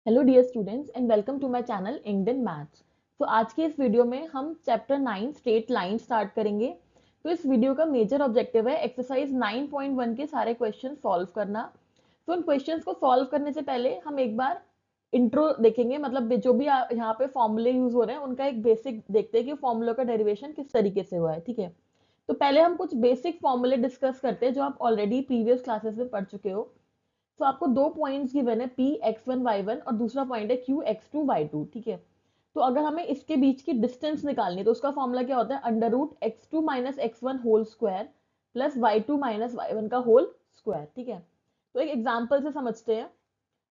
Hello dear students and welcome to my channel Indian maths. तो आज के इस वीडियो में हम चैप्टर 9 स्ट्रेट लाइन स्टार्ट करेंगे। तो इस वीडियो का मेजर ऑब्जेक्टिव है एक्सरसाइज 9.1 के सारे क्वेश्चन सॉल्व करना। तो उन क्वेश्चंस को सॉल्व करने से पहले हम एक बार इंट्रो देखेंगे, मतलब जो भी यहाँ पे फॉर्मूले यूज हो रहे हैं उनका एक बेसिक देखते हैं कि फॉर्मूला का डेरिवेशन किस तरीके से हुआ है। ठीक है, तो पहले हम कुछ बेसिक फॉर्मूले डिस्कस करते हैं जो आप ऑलरेडी प्रीवियस क्लासेस में पढ़ चुके हो। तो आपको दो पॉइंट्स गिवन है, P x one y one और दूसरा पॉइंट है Q x two y two. ठीक है, तो अगर हमें इसके बीच की डिस्टेंस निकालनी है तो उसका फॉर्मूला क्या होता है, under root x two minus x one whole square plus y two minus y one का होल स्क्वायर। ठीक है, तो एक एग्जाम्पल से समझते हैं।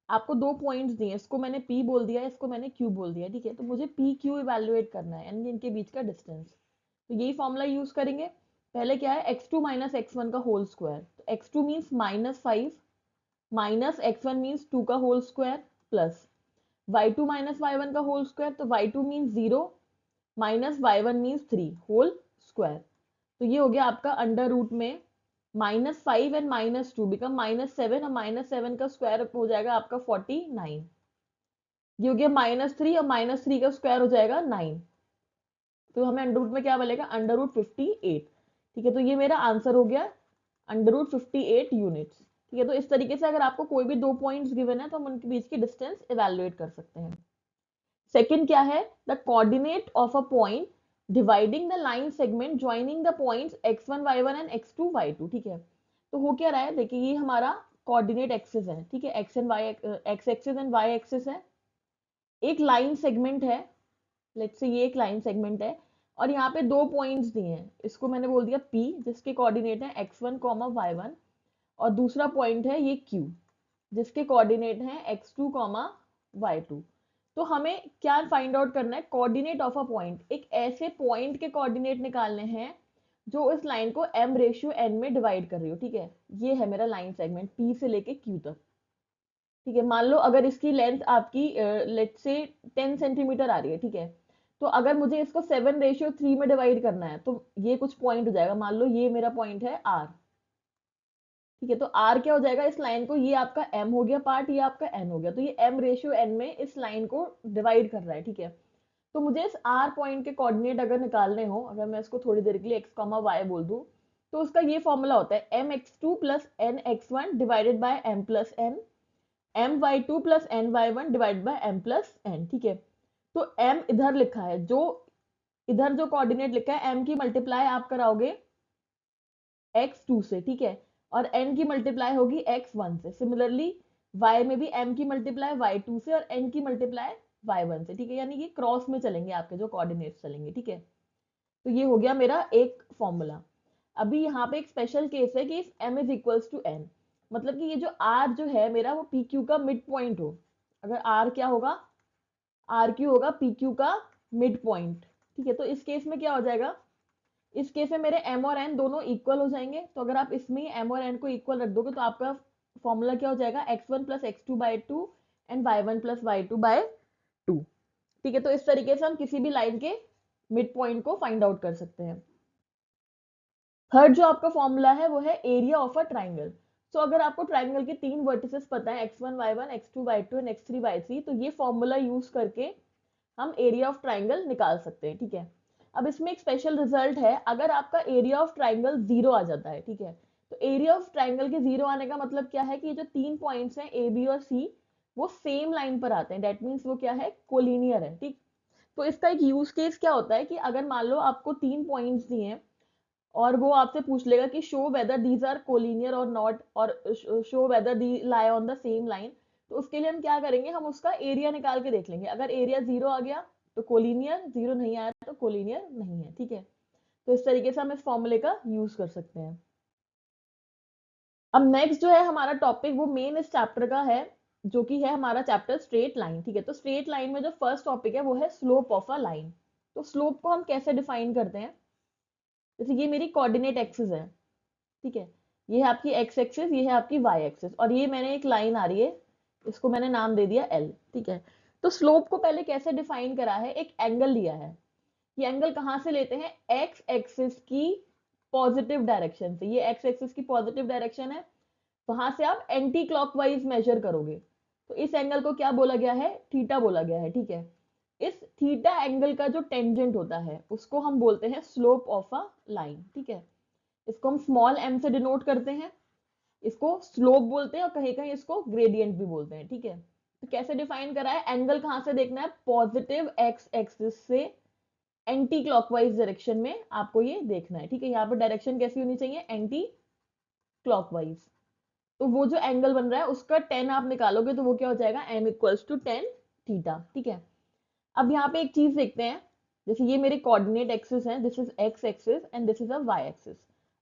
आपको दो पॉइंट्स दिए, इसको मैंने पी बोल दिया, इसको मैंने क्यू बोल दिया। ठीक है, तो मुझे पी क्यू इवेल्युएट करना है यानी इनके बीच का डिस्टेंस। तो यही फॉर्मूला यूज करेंगे। पहले क्या है, x two minus x one का होल स्क्वायर, तो x two means -5 minus x one means 2 का whole square plus y two minus y one का होल स्क्वायर, तो y two means 0 minus y one means 3 whole square. तो ये हो गया आपका अंडर रूट में -5 एंड -2 बिकम -7 और -7 का स्क्वायर हो जाएगा आपका 49। ये हो गया -3 और -3 का स्क्वायर हो जाएगा 9। तो हमें अंडर रूट में क्या मिलेगा, अंडर रूट 58। ठीक है, तो ये मेरा आंसर हो गया अंडर रूट 58 यूनिट्स। ठीक है, तो इस तरीके से अगर आपको कोई भी दो पॉइंट्स गिवन है तो हम उनके बीच की डिस्टेंस इवेल्युएट कर सकते हैं। सेकंड क्या है, the coordinate of a point dividing the line segment joining the points x1 y1 and x2 y2। ठीक है, तो हो क्या रहा है, देखिए ये हमारा कोऑर्डिनेट एक्सिस है। ठीक है, x and y, x axis and y axis है, एक लाइन सेगमेंट है। लेट्स से ये एक लाइन सेगमेंट है और यहाँ पे दो पॉइंट्स दिए हैं, इसको मैंने बोल दिया P जिसके कोऑर्डिनेट है x1 कॉमा y1 और दूसरा पॉइंट है ये Q जिसके कोऑर्डिनेट है x2 कॉमा y2। तो हमें क्या फाइंड आउट करना है, कोऑर्डिनेट ऑफ अ पॉइंट, एक ऐसे पॉइंट के कोऑर्डिनेट निकालने हैं जो इस लाइन को m रेशियो n में डिवाइड कर रही हो। ठीक है, ये है मेरा लाइन सेगमेंट P से लेके Q तक। ठीक है, मान लो अगर इसकी लेंथ आपकी लेट्स से 10 सेंटीमीटर आ रही है। ठीक है, तो अगर मुझे इसको 7:3 में डिवाइड करना है तो ये कुछ पॉइंट हो जाएगा, मान लो ये मेरा पॉइंट है R। ठीक है, तो R क्या हो जाएगा इस लाइन को, ये आपका M हो गया पार्ट, ये आपका N हो गया, तो ये M रेशियो N में इस लाइन को डिवाइड कर रहा है। ठीक है, तो मुझे इस R पॉइंट के कोऑर्डिनेट अगर निकालने हो, अगर मैं इसको थोड़ी देर के लिए x, y बोल दूं, तो उसका ये फॉर्मूला होता है mx2 plus nx1 divided by m plus n, my2 plus ny1 divide by m plus n। ठीक है, तो m इधर लिखा है, जो इधर जो कोऑर्डिनेट लिखा है m की मल्टीप्लाई आप कराओगे x2 से। ठीक है, और n की मल्टीप्लाई होगी x1 से। सिमिलरली y में भी m की मल्टीप्लाई y2 से और n की मल्टीप्लाई y1 से। ठीक है, यानी कि क्रॉस में चलेंगे आपके जो कोऑर्डिनेट्स चलेंगे। ठीक है, तो ये हो गया मेरा एक फॉर्मूला। अभी यहाँ पे एक स्पेशल केस है कि if m is equals to n, मतलब कि ये जो r जो है मेरा वो पी क्यू का मिड पॉइंट हो। अगर r क्या होगा, आर क्यू होगा पी क्यू का मिड पॉइंट। ठीक है, तो इस केस में क्या हो जाएगा, इस केस में मेरे m और n दोनों इक्वल हो जाएंगे। तो अगर आप इसमें m और n को इक्वल रख दोगे तो आपका फॉर्मूला क्या हो जाएगा, x1 plus x2 by two and y1 plus y2 by 2। ठीक है, तो इस तरीके से हम किसी भी लाइन के मिड पॉइंट को फाइंड आउट कर सकते हैं। थर्ड जो आपका फॉर्मूला है वो है एरिया ऑफ अ ट्राइंगल। सो अगर आपको ट्राइंगल के तीन वर्टिसेस पता है x1 y1 x2 y2 and x3 y3, तो ये फॉर्मूला यूज करके हम एरिया ऑफ ट्राइंगल निकाल सकते हैं। ठीक है, अब इसमें एक स्पेशल रिजल्ट है, अगर आपका एरिया ऑफ ट्राइंगल 0 आ जाता है। ठीक है, तो एरिया ऑफ ट्राइंगल के 0 आने का मतलब क्या है कि ये जो तीन पॉइंट्स हैं ए बी और सी वो सेम लाइन पर आते हैं, दैट मीन्स वो क्या है, कोलिनियर है। ठीक, तो इसका एक यूज केस क्या होता है कि अगर मान लो आपको तीन पॉइंट्स दिए हैं और वो आपसे पूछ लेगा कि show whether these are collinear और नॉट, और show whether the lie on the same line, तो उसके लिए हम क्या करेंगे, हम उसका एरिया निकाल के देख लेंगे। अगर एरिया 0 आ गया तो कोलिनियर, 0 नहीं आया तो कोलिनियर नहीं है। ठीक है, तो इस तरीके से हम इस फॉर्मूले का यूज कर सकते हैं। अब नेक्स्ट जो है हमारा टॉपिक वो मेन इस चैप्टर का है, जो कि है हमारा चैप्टर स्ट्रेट लाइन। ठीक है, तो स्ट्रेट लाइन में जो फर्स्ट टॉपिक है वो है स्लोप ऑफ अ लाइन। तो स्लोप को हम कैसे डिफाइन करते हैं, जैसे ये मेरी कोऑर्डिनेट एक्सिस है। ठीक है, ये है आपकी एक्स एक्सिस, ये है आपकी वाई एक्सिस, और ये मैंने एक लाइन आ रही है, इसको मैंने नाम दे दिया एल। ठीक है, तो स्लोप को पहले कैसे डिफाइन करा है, एक एंगल लिया है। ये एंगल कहाँ से लेते हैं, एक्स एक्सिस की पॉजिटिव डायरेक्शन से। ये एक्स एक्सिस की पॉजिटिव डायरेक्शन है, वहां से आप एंटी क्लॉकवाइज मेजर करोगे। तो इस एंगल को क्या बोला गया है, थीटा बोला गया है, ठीक है। इस थीटा एंगल का जो टेंजेंट होता है उसको हम बोलते हैं स्लोप ऑफ अ लाइन, ठीक है। इसको हम स्मॉल m से डिनोट करते हैं, इसको स्लोप बोलते हैं और कहीं कहीं इसको ग्रेडियंट भी बोलते हैं, ठीक है। तो कैसे डिफाइन करा है, एंगल कहां से देखना है, पॉजिटिव एक्स एक्सिस से एंटी क्लॉकवाइज डायरेक्शन में आपको ये देखना है, ठीक है। यहाँ पर डायरेक्शन कैसी होनी चाहिए, एंटी क्लॉकवाइज। तो वो जो एंगल बन रहा है उसका 10 आप निकालोगे तो वो क्या हो जाएगा, m इक्वल्स टू 10 थीटा, ठीक है। अब यहाँ पे एक चीज देखते हैं, जैसे ये मेरे कोऑर्डिनेट एक्सिस है, this is x axis and this is a y axis.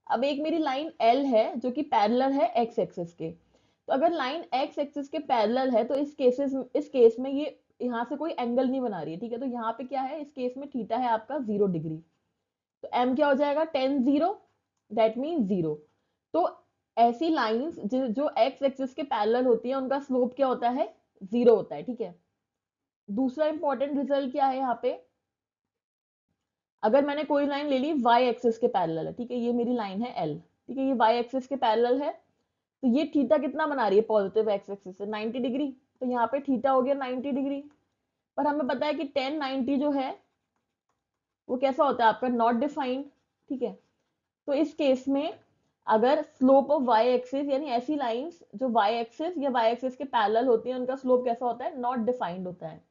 अब एक मेरी लाइन एल है जो कि पैरेलल है एक्स एक्सिस के। तो अगर लाइन एक्स एक्सिस के पैरेलल है तो इस केस में ये यहाँ से कोई एंगल नहीं बना रही है, ठीक है। तो यहाँ पे क्या है, इस केस में थीटा है आपका 0 डिग्री। तो एम क्या हो जाएगा, 10 0, दैट मीन 0। तो ऐसी लाइंस जो एक्स एक्सिस के पैरेलल होती है उनका स्लोप क्या होता है, 0 होता है, ठीक है। दूसरा इंपॉर्टेंट रिजल्ट क्या है यहाँ पे, अगर मैंने कोई लाइन ले ली y एक्सिस के पैरेलल है, ठीक है, ये मेरी लाइन है l, ठीक है, ये y एक्सिस के पैरेलल है। तो ये थीटा कितना बना रही है पॉजिटिव एक्स एक्सिस से, 90 डिग्री। तो यहाँ पे थीटा हो गया 90 डिग्री। पर हमें पता है कि 10 90 जो है वो कैसा होता है आपका, नॉट डिफाइंड, ठीक है। तो इस केस में अगर स्लोप ऑफ y एक्सिस, यानी ऐसी लाइंस जो y एक्सिस या y एक्सिस के पैरेलल होती हैं उनका स्लोप कैसा होता है, नॉट डिफाइंड होता है।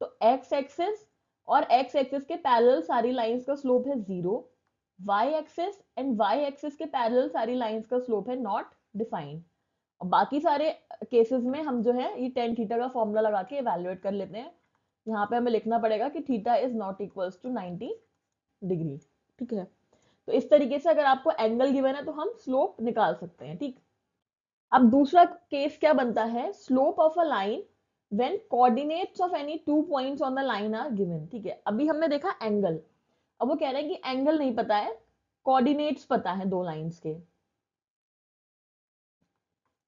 तो x एक्सिस और x एक्सिस के पैरेलल सारी लाइंस का स्लोप है 0, y axis and y axis के पैरेलल सारी लाइंस का स्लोप है नॉट डिफाइंड। और बाकी सारे केसेस में हम जो है ये टेन थीटा का फॉर्मूला लगा के इवेलुएट कर लेते हैं। यहाँ पे हमें लिखना पड़ेगा कि theta is not equals to 90 degree, ठीक है। तो इस तरीके से अगर आपको एंगल गिवन है तो हम स्लोप निकाल सकते हैं, ठीक। अब दूसरा केस क्या बनता है, slope of a line when coordinates of any 2 points on the line are given, ठीक है। अभी हमने देखा एंगल, अब वो कह रहे हैं कि एंगल नहीं पता है, कोऑर्डिनेट्स पता है दो लाइंस के,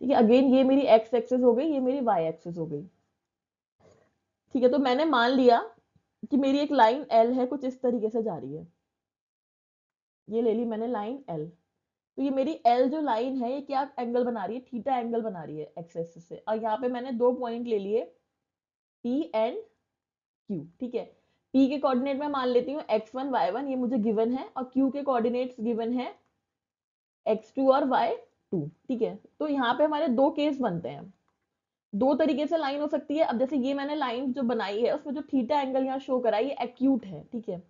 ठीक है। अगेन ये मेरी एक्स एक्सिस हो गई, ये मेरी वाई एक्सिस हो गई, ठीक है। तो मैंने मान लिया कि मेरी एक लाइन एल है, कुछ इस तरीके से जा रही है, ये ले ली मैंने लाइन एल। तो ये मेरी एल जो लाइन है ये क्या एंगल बना रही है, थीटा एंगल बना रही है एक्स एक्सिस से। और यहाँ पे मैंने दो पॉइंट ले लिए पी एंड क्यू, ठीक है। पी के कोऑर्डिनेट में मान लेती हूँ x1 y1, ये मुझे गिवन है, और क्यू के कोऑर्डिनेट्स गिवन है x2 और y2, ठीक है। तो यहाँ पे हमारे दो केस बनते हैं, दो तरीके से लाइन हो सकती है। अब जैसे ये मैंने लाइन जो बनाई है उसमें जो थीटा एंगल यहाँ शो करा है ये एक्यूट है, ठीक है।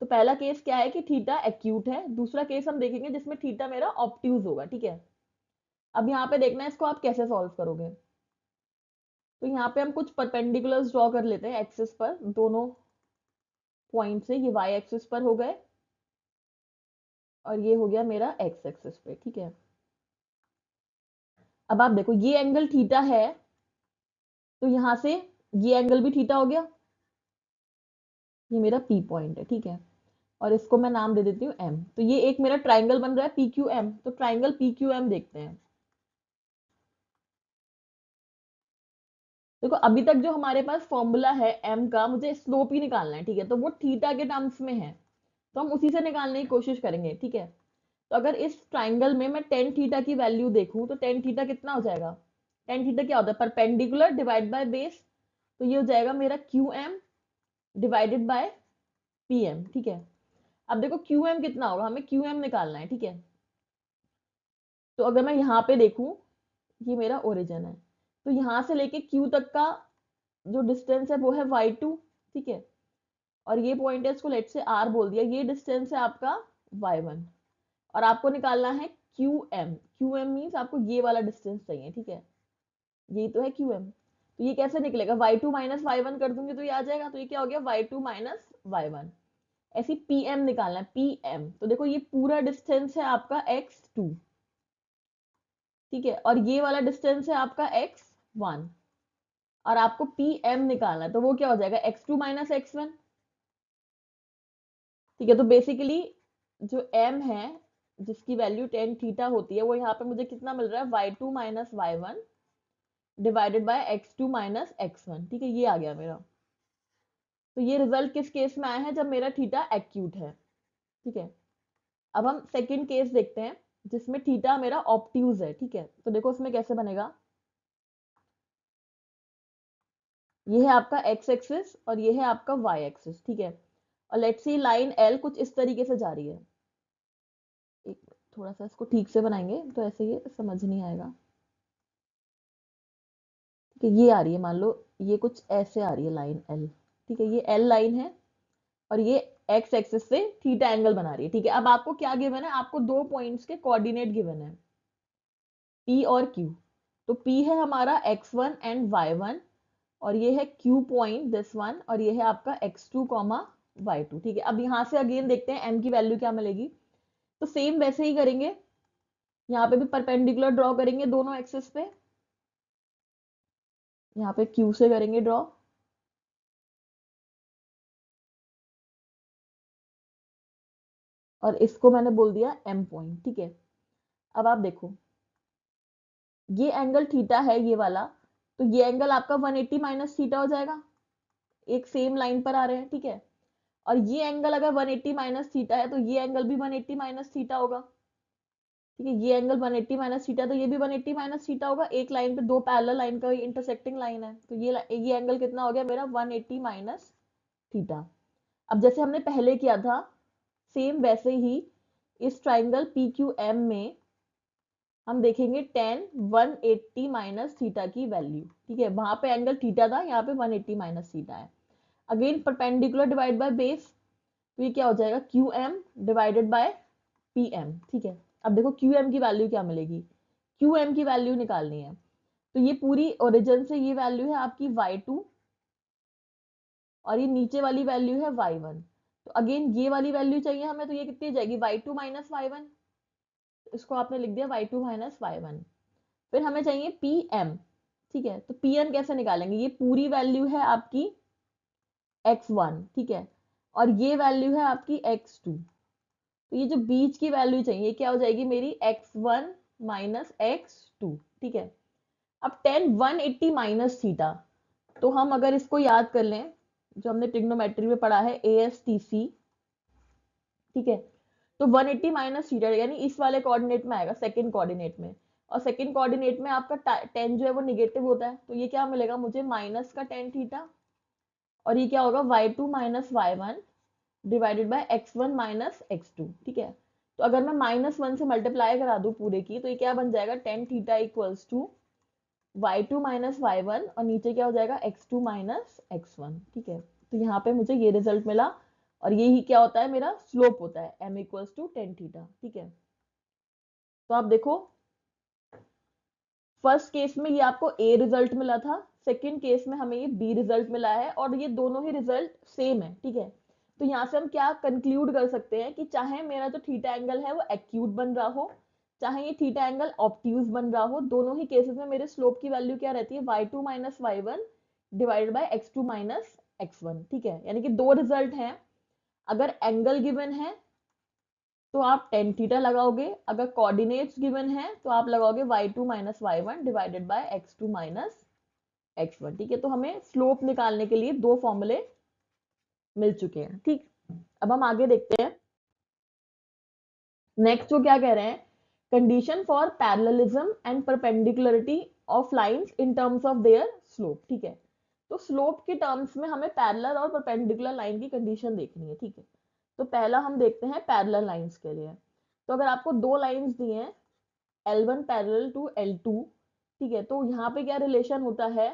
तो पहला केस क्या है कि थीटा एक्यूट है, दूसरा केस हम देखेंगे जिसमें थीटा मेरा ऑब्ट्यूज होगा, ठीक है। अब यहाँ पे देखना है इसको आप कैसे सॉल्व करोगे। तो यहाँ पे हम कुछ परपेंडिकुलर्स ड्रॉ कर लेते हैं एक्सिस पर, दोनों पॉइंट से, ये वाई एक्सिस पर हो गए और ये हो गया मेरा एक्स एक्सिस पे, ठीक है। अब आप देखो ये एंगल थीटा है, तो यहां से ये एंगल भी थीटा हो गया, ये मेरा पी पॉइंट है, ठीक है। और इसको मैं नाम दे देती हूँ एम। तो ये एक मेरा ट्राइंगल बन रहा है पी क्यू एम, तो ट्राइंगल पी क्यू एम देखते हैं। देखो अभी तक जो हमारे पास फॉर्मूला है एम का, मुझे स्लोप ही निकालना है, ठीक है। तो वो थीटा के टर्म्स में है, तो हम उसी से निकालने की कोशिश करेंगे, ठीक है। तो अगर इस ट्राइंगल में मैं टेन थीटा की वैल्यू देखूं तो टेन थीटा कितना हो जाएगा, टेन थीटा क्या होता है, परपेंडिकुलर डिवाइड बाय बेस। तो ये हो जाएगा मेरा Q M divided by P M, ठीक है। अब देखो क्यू एम कितना होगा, हमें क्यू एम निकालना है, ठीक है। तो अगर मैं यहाँ पे देखूं, ये मेरा ओरिजिन है, तो यहाँ से लेके क्यू तक का जो डिस्टेंस है वो है y2, ठीक है। और ये पॉइंट है, इसको लेट से r बोल दिया, ये डिस्टेंस है आपका y1। और आपको निकालना है Q M, Q M means आपको ये वाला डिस्टेंस चाहिए, ठीक है। यही तो है क्यू एम। तो ये कैसे निकलेगा, y2 माइनस y1 कर दूंगी तो ये आ जाएगा, तो ये क्या हो गया y2 माइनस y1। ऐसी पी एम निकालना है, पी एम। तो देखो ये पूरा डिस्टेंस है आपका x2, ठीक है। और ये वाला डिस्टेंस है आपका x1, और आपको पी एम निकालना है, तो वो क्या हो जाएगा x2 माइनस x1, ठीक है। तो बेसिकली जो m है जिसकी वैल्यू टेन थीटा होती है वो यहाँ पे मुझे कितना मिल रहा है, y2 minus y1 divided by x2 minus x1, ठीक है। ये आ गया मेरा। तो ये रिजल्ट किस केस में आया है, जब मेरा थीटा एक्यूट है, ठीक है। अब हम सेकंड केस देखते हैं जिसमें थीटा मेरा ऑब्ट्यूज है, ठीक है। तो देखो उसमें कैसे बनेगा, ये है आपका एक्स एक्सिस और ये है आपका वाई एक्सिस, ठीक है। और लेट्स सी लाइन एल कुछ इस तरीके से जा रही है। एक थोड़ा सा इसको ठीक से बनाएंगे तो ऐसे ये समझ नहीं आएगा कि ये आ रही है, मान लो ये कुछ ऐसे आ रही है लाइन एल, ठीक है। ये एल लाइन है और ये एक्स एक्सिस से थीटा एंगल बना रही है, ठीक है। अब आपको क्या गिवन है, आपको दो पॉइंट्स के कोऑर्डिनेट गिवन है, पी और क्यू। तो पी है हमारा x1 एंड y1 और ये है Q पॉइंट दिस वन और ये है आपका x2 कॉमा y2, ठीक है। अब यहाँ से अगेन देखते हैं m की वैल्यू क्या मिलेगी। तो सेम वैसे ही करेंगे, यहाँ पे भी परपेंडिकुलर ड्रॉ करेंगे दोनों एक्सिस पे। यहाँ पे Q से करेंगे ड्रॉ और इसको मैंने बोल दिया m पॉइंट, ठीक है। अब आप देखो ये एंगल थीटा है ये वाला, तो ये एंगल आपका 180 माइनस थीटा हो जाएगा, एक सेम लाइन पर आ रहे हैं, ठीक है। और ये एंगल अगर 180 माइनस थीटा है तो ये एंगल भी 180 माइनस थीटा होगा, ठीक है। ये एंगल 180 माइनस थीटा तो ये भी 180 माइनस थीटा होगा, एक लाइन पे दो पैरेलल लाइन का इंटरसेक्टिंग लाइन है, तो ये एंगल कितना हो गया मेरा 180 माइनस थीटा। अब जैसे हमने पहले किया था सेम वैसे ही इस ट्राइंगल पी क्यू एम में हम देखेंगे टेन 180 माइनस थीटा की वैल्यू, ठीक है। वहां पे एंगल थीटा था, यहाँ पे 180 माइनस थीटा है। Again perpendicular divide by base, तो ये क्या हो जाएगा Q M divided by P M, ठीक है। अब देखो क्यू एम की वैल्यू क्या मिलेगी, क्यू एम की वैल्यू निकालनी है। तो ये पूरी ओरिजिन से ये वैल्यू है आपकी y2 और ये नीचे वाली वैल्यू है y1। तो अगेन ये वाली वैल्यू चाहिए हमें, तो ये कितनी जाएगी y2 माइनस y1, इसको आपने लिख दिया y2 माइनस y1। फिर हमें चाहिए पी एम, ठीक है। तो पी एम कैसे निकालेंगे, ये पूरी वैल्यू है आपकी x1, ठीक है, और ये वैल्यू है आपकी x2। तो ये जो बीच की वैल्यू चाहिए क्या हो जाएगी मेरी x1 माइनस x2, ठीक है। अब टेन 180 माइनस थीटा, तो हम अगर इसको याद कर लें जो हमने ट्रिग्नोमेट्री में पढ़ा है ASTC, ठीक है। तो 180 माइनस थीटा यानी इस वाले कोऑर्डिनेट में आएगा, सेकंड कोऑर्डिनेट में, और सेकंड कोऑर्डिनेट में आपका टेन जो है वो निगेटिव होता है, तो ये क्या मिलेगा मुझे माइनस का टेन थीटा, और ये क्या होगा y2 minus y1 divided by x1 minus x2, ठीक है। तो अगर मैं -1 से मल्टीप्लाई करा दूं पूरे की, तो ये क्या बन जाएगा tan theta equals to y2 minus y1 और नीचे क्या हो जाएगा x2 माइनस x1, ठीक है। तो यहाँ पे मुझे ये रिजल्ट मिला और ये ही क्या होता है मेरा स्लोप होता है m equals to tan theta, ठीक है। तो आप देखो फर्स्ट केस में ये आपको ए रिजल्ट मिला था, सेकंड केस में हमें ये बी रिजल्ट मिला है और ये दोनों ही रिजल्ट सेम है, ठीक है। तो यहाँ से हम क्या कंक्लूड कर सकते हैं कि चाहे मेरा जो थीटा एंगल है वो एक्यूट बन रहा हो, चाहे ये थीटा एंगल ऑब्ट्यूज बन रहा हो, दोनों ही केसेस में मेरे स्लोप की वैल्यू क्या रहती है y2 minus y1 divided by x2 minus x1, ठीक है। यानी कि दो रिजल्ट हैं, अगर एंगल गिवन है तो आप टेन थीटा लगाओगे, अगर कोऑर्डिनेट्स गिवन है तो आप लगाओगे y2 minus y1 divided by x2 minus x1, ठीक है। तो हमें स्लोप निकालने के लिए दो फॉर्मूले मिल चुके हैं, ठीक। अब हम आगे देखते हैं नेक्स्ट वो क्या कह रहे हैं, condition for parallelism and perpendicularity of lines in terms of their slope, ठीक है। तो स्लोप के टर्म्स में हमें पैरेलल और परपेंडिकुलर लाइन की कंडीशन देखनी है, ठीक है। तो पहला हम देखते हैं पैरेलल लाइंस के लिए। तो अगर आपको दो लाइंस दी हैं L1 पैरेलल टू L2, ठीक है, तो यहाँ पे क्या रिलेशन होता है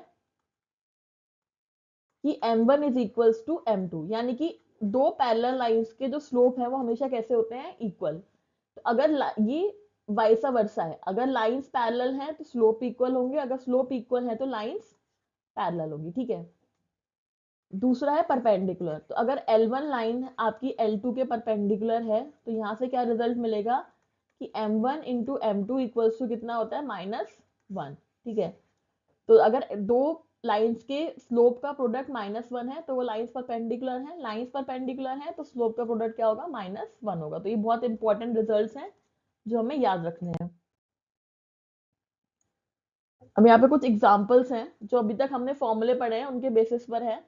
कि M1 is equals to M2, यानी कि दो पैरेलल लाइंस के जो स्लोप है वो हमेशा कैसे होते हैं इक्वल। तो अगर ये वाइसा वर्सा है, अगर लाइंस पैरेलल हैं तो स्लोप इक्वल होंगे, अगर स्लोप इक्वल है तो लाइंस पैरेलल होगी, ठीक है। दूसरा है परपेंडिकुलर, तो अगर L1 लाइन आपकी L2 के परपेंडिकुलर है तो यहाँ से क्या रिजल्ट मिलेगा कि M1 into M2 equals to कितना होता है -1, ठीक है। तो अगर दो लाइंस के स्लोप का प्रोडक्ट -1 है तो वो लाइंस परपेंडिकुलर है, लाइंस परपेंडिकुलर है तो स्लोप का प्रोडक्ट क्या होगा -1 होगा। तो ये बहुत इंपॉर्टेंट रिजल्ट्स हैं जो हमें याद रखने हैं। अब यहाँ पे कुछ एग्जांपल्स हैं जो अभी तक हमने फॉर्मूले पढ़े हैं उनके बेसिस पर है।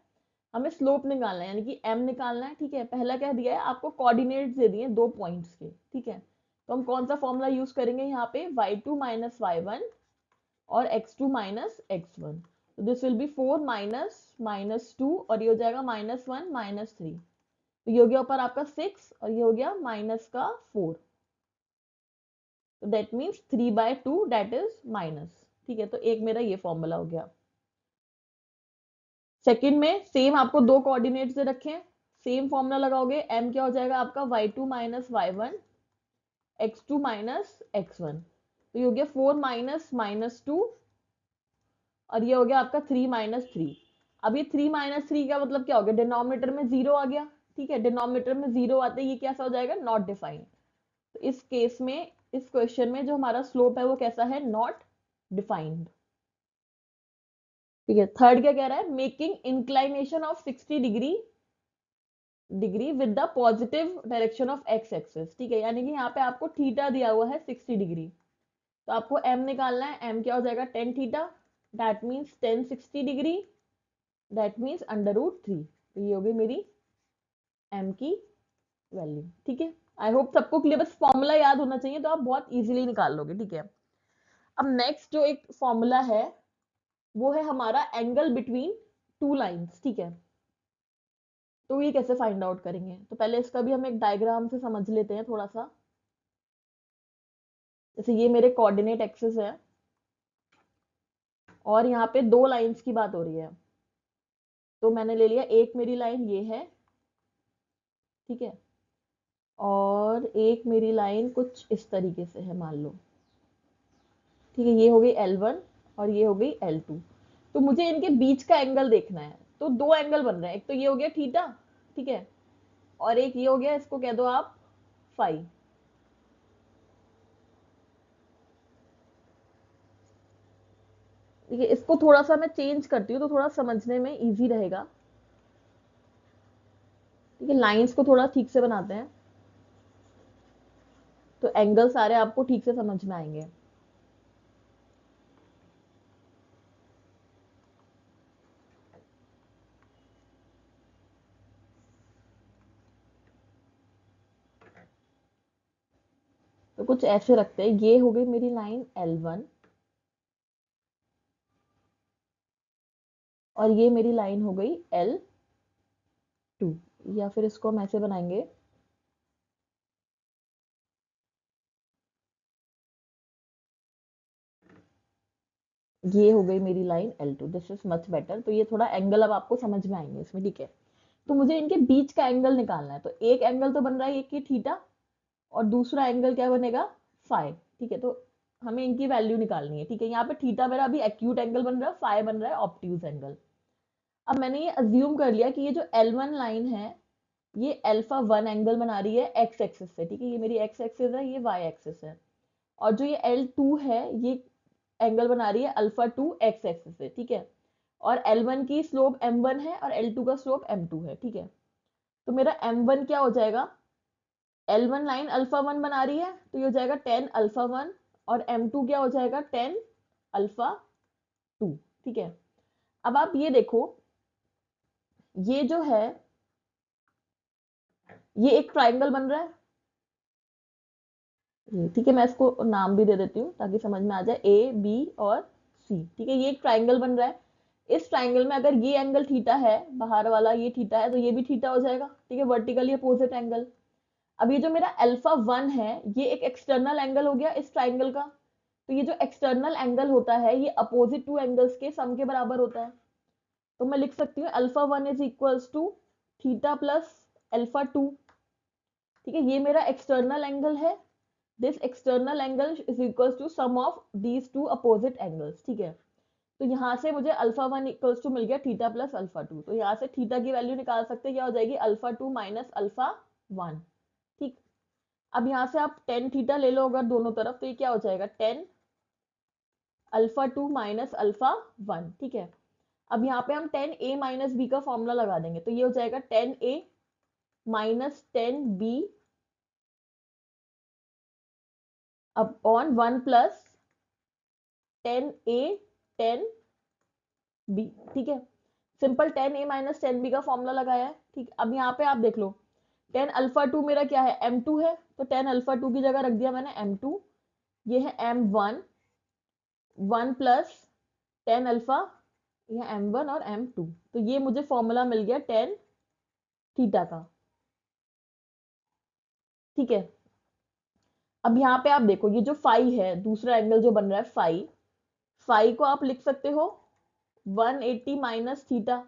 हमें स्लोप निकालना है यानी कि m निकालना है, ठीक है। पहला क्या दिया है आपको कोऑर्डिनेट्स दे दिए दो पॉइंट्स के, ठीक है। तो हम कौन सा फॉर्मूला यूज करेंगे यहाँ पे y2 माइनस y1 और x2 माइनस x1। तो दिस विल बी 4 माइनस -2 और ये हो जाएगा -1 -3। तो ये हो गया ऊपर आपका 6 और ये हो गया माइनस का 4। तो that means 3/2 that is minus. ठीक है, तो एक मेरा ये फॉर्मूला हो गया। सेकंड में सेम आपको दो कोऑर्डिनेट से रखे, सेम फॉर्मूला लगाओगे, m क्या हो जाएगा आपका y2 minus y1 x2 minus x1। तो ये हो गया 4 माइनस -2 और ये हो गया आपका 3 माइनस 3। अब ये 3 माइनस 3 का मतलब क्या हो गया, डिनोमिनेटर में जीरो आ गया। ठीक है, डिनोमिनेटर में जीरो आते ही ये कैसा हो जाएगा, नॉट डिफाइंड। तो इस केस में, इस क्वेश्चन में जो हमारा स्लोप है वो कैसा है, नॉट डिफाइंड। ठीक है, थर्ड क्या कह रहा है, making inclination of 60 degree with the positive direction of x axis. ठीक है, यानी कि यहाँ पे आपको थीटा दिया हुआ है 60 डिग्री, तो आपको m निकालना है। m क्या हो जाएगा, tan theta, that means 1060 degree, that means √3। तो ये हो गई मेरी m की वैल्यू। ठीक है, आई होप सबको क्लियर, बस फॉर्मूला याद होना चाहिए तो आप बहुत इजीली निकाल लोगे। ठीक है, अब नेक्स्ट जो एक फॉर्मूला है वो है हमारा एंगल बिटवीन टू लाइंस। ठीक है, तो ये कैसे फाइंड आउट करेंगे, तो पहले इसका भी हम एक डायग्राम से समझ लेते हैं थोड़ा सा। जैसे ये मेरे कोऑर्डिनेट एक्सिस है और यहाँ पे दो लाइंस की बात हो रही है, तो मैंने ले लिया एक मेरी लाइन ये है, ठीक है, और एक मेरी लाइन कुछ इस तरीके से है मान लो। ठीक है, ये हो गई L1 और ये हो गई L2। तो मुझे इनके बीच का एंगल देखना है, तो दो एंगल बन रहे हैं, एक तो ये हो गया थीटा, ठीक है, और एक ये हो गया, इसको कह दो आप फाई। ठीक है, इसको थोड़ा सा मैं चेंज करती हूँ तो थोड़ा समझने में इजी रहेगा। ठीक है, लाइंस को थोड़ा ठीक से बनाते हैं तो एंगल सारे आपको ठीक से समझ में आएंगे। तो कुछ ऐसे रखते हैं, ये हो गई मेरी लाइन L1 और ये मेरी लाइन हो गई L2, या फिर इसको हम ऐसे बनाएंगे, ये हो गई मेरी line L2। This is much better. तो ये थोड़ा एंगल अब आपको समझ में आएंगे इसमें। ठीक है, तो मुझे इनके बीच का एंगल निकालना है, तो एक एंगल तो बन रहा है एक की थीटा और दूसरा एंगल क्या बनेगा, फाई। ठीक है, तो हमें इनकी वैल्यू निकालनी है। ठीक है, यहाँ पे थीटा मेरा अभी एक्यूट एंगल बन रहा है, फाई बन रहा है ऑब्ट्यूज एंगल। अब मैंने ये अज्यूम कर लिया कि ये जो L1 लाइन है ये α1 एंगल बना रही है एक्स एक्सिस से। ठीक है, ये मेरी एक्स एक्सिस है, ये वाई एक्सिस है, और जो ये L2 है ये एंगल बना रही है α2 एक्स एक्सिस से। ठीक है, और L1 की स्लोप m1 है और L2 का स्लोप m2 है। ठीक है, तो मेरा m1 क्या हो जाएगा, L1 लाइन α1 बना रही है तो ये हो जाएगा 10 α1 और m2 क्या हो जाएगा 10 α2। ठीक है, अब आप ये देखो, ये जो है ये एक ट्राइंगल बन रहा है। ठीक है, मैं इसको नाम भी दे देती हूँ ताकि समझ में आ जाए, ए बी और सी। ठीक है, ये एक ट्राइंगल बन रहा है। इस ट्राइंगल में अगर ये एंगल थीटा है, बाहर वाला ये थीटा है, तो ये भी थीटा हो जाएगा। ठीक है, वर्टिकली अपोजिट एंगल। अब ये जो मेरा α1 है ये एक एक्सटर्नल एंगल हो गया इस ट्राइंगल का। तो ये जो एक्सटर्नल एंगल होता है ये अपोजिट टू एंगल्स के सम के बराबर होता है। तो मैं लिख सकती हूँ α1 is equals to theta plus α2। ठीक है, ये मेरा एक्सटर्नल एंगल है। This external angle is equals to sum of these two opposite angles. ठीक है, तो यहाँ से मुझे α1 इक्वल्स टू मिल गया थीटा प्लस α2। तो यहाँ से थीटा की वैल्यू निकाल सकते हैं, क्या हो जाएगी α2 माइनस α1। ठीक, अब यहाँ से आप टेन थीटा ले लो अगर दोनों तरफ, तो ये क्या हो जाएगा 10 α2 माइनस α1। ठीक है, अब यहाँ पे हम 10a माइनस बी का फॉर्मूला लगा देंगे, तो ये हो जाएगा 10a minus 10b upon 1 plus 10a 10b। ठीक है, सिंपल 10a माइनस 10b का फॉर्मूला लगाया है। ठीक, अब यहाँ पे आप देख लो 10 α2 मेरा क्या है m2 है, तो 10 α2 की जगह रख दिया मैंने m2। ये है m1 1 प्लस 10 α या m1 और m2। तो ये मुझे फॉर्मूला मिल गया टेन थीटा का। ठीक है, अब यहाँ पे आप देखो ये जो फाई है, दूसरा एंगल जो बन रहा है फाई, फाई को आप लिख सकते हो 180 माइनस थीटा।